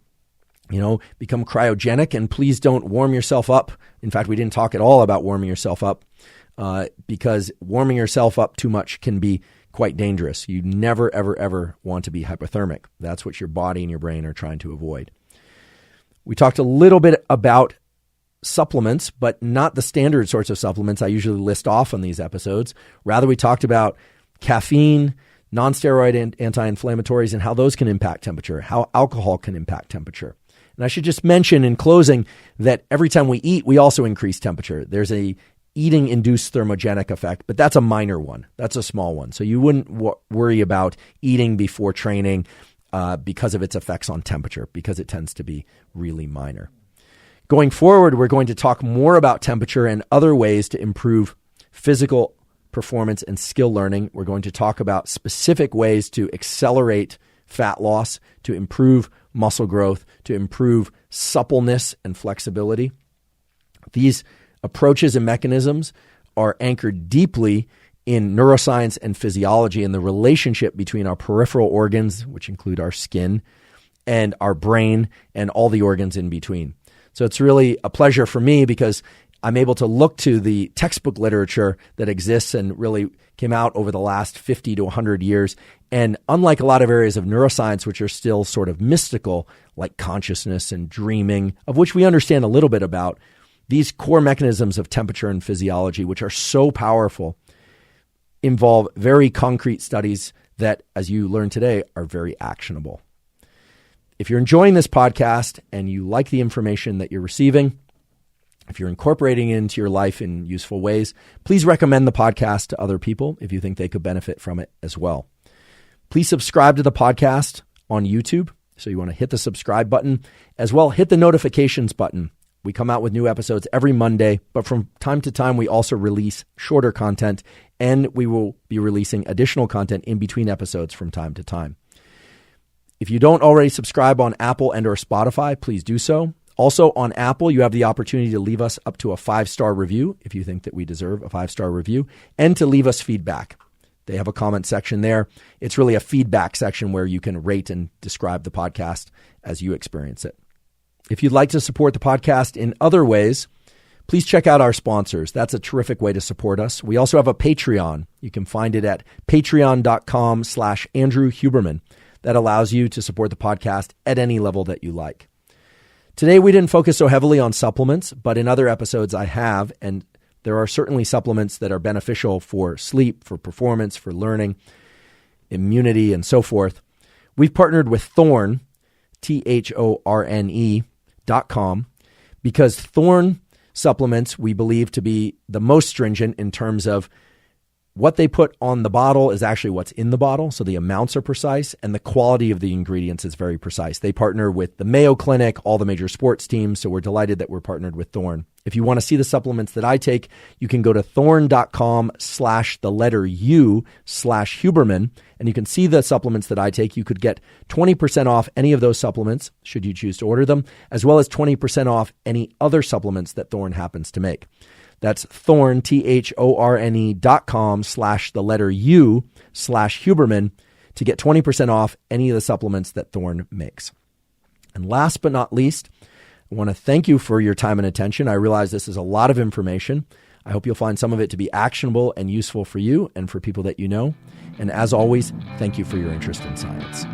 become cryogenic, and please don't warm yourself up. In fact, we didn't talk at all about warming yourself up because warming yourself up too much can be quite dangerous. You never, ever, ever want to be hypothermic. That's what your body and your brain are trying to avoid. We talked a little bit about supplements, but not the standard sorts of supplements I usually list off on these episodes. Rather, we talked about caffeine, non-steroid anti-inflammatories, and how those can impact temperature, how alcohol can impact temperature. And I should just mention in closing that every time we eat, we also increase temperature. There's a eating-induced thermogenic effect, but that's a minor one. That's a small one. So you wouldn't worry about eating before training because of its effects on temperature, because it tends to be really minor. Going forward, we're going to talk more about temperature and other ways to improve physical performance and skill learning. We're going to talk about specific ways to accelerate fat loss, to improve muscle growth, to improve suppleness and flexibility. These approaches and mechanisms are anchored deeply in neuroscience and physiology and the relationship between our peripheral organs, which include our skin, and our brain and all the organs in between. So it's really a pleasure for me because I'm able to look to the textbook literature that exists and really came out over the last 50 to 100 years. And unlike a lot of areas of neuroscience, which are still sort of mystical, like consciousness and dreaming, of which we understand a little bit about, these core mechanisms of temperature and physiology, which are so powerful, involve very concrete studies that, as you learned today, are very actionable. If you're enjoying this podcast and you like the information that you're receiving, if you're incorporating it into your life in useful ways, please recommend the podcast to other people if you think they could benefit from it as well. Please subscribe to the podcast on YouTube. So you want to hit the subscribe button, as well hit the notifications button. We come out with new episodes every Monday, but from time to time, we also release shorter content, and we will be releasing additional content in between episodes from time to time. If you don't already subscribe on Apple and or Spotify, please do so. Also on Apple, you have the opportunity to leave us up to a 5-star review if you think that we deserve a 5-star review, and to leave us feedback. They have a comment section there. It's really a feedback section where you can rate and describe the podcast as you experience it. If you'd like to support the podcast in other ways, please check out our sponsors. That's a terrific way to support us. We also have a Patreon. You can find it at patreon.com/Andrew Huberman. That allows you to support the podcast at any level that you like. Today, we didn't focus so heavily on supplements, but in other episodes I have, and there are certainly supplements that are beneficial for sleep, for performance, for learning, immunity, and so forth. We've partnered with Thorne, THORNE.com, because Thorne supplements we believe to be the most stringent in terms of what they put on the bottle is actually what's in the bottle. So the amounts are precise and the quality of the ingredients is very precise. They partner with the Mayo Clinic, all the major sports teams. So we're delighted that we're partnered with Thorne. If you want to see the supplements that I take, you can go to thorne.com/U/Huberman, and you can see the supplements that I take. You could get 20% off any of those supplements, should you choose to order them, as well as 20% off any other supplements that Thorne happens to make. That's Thorne, THORNE.com/U/Huberman to get 20% off any of the supplements that Thorne makes. And last but not least, I want to thank you for your time and attention. I realize this is a lot of information. I hope you'll find some of it to be actionable and useful for you and for people that you know. And as always, thank you for your interest in science.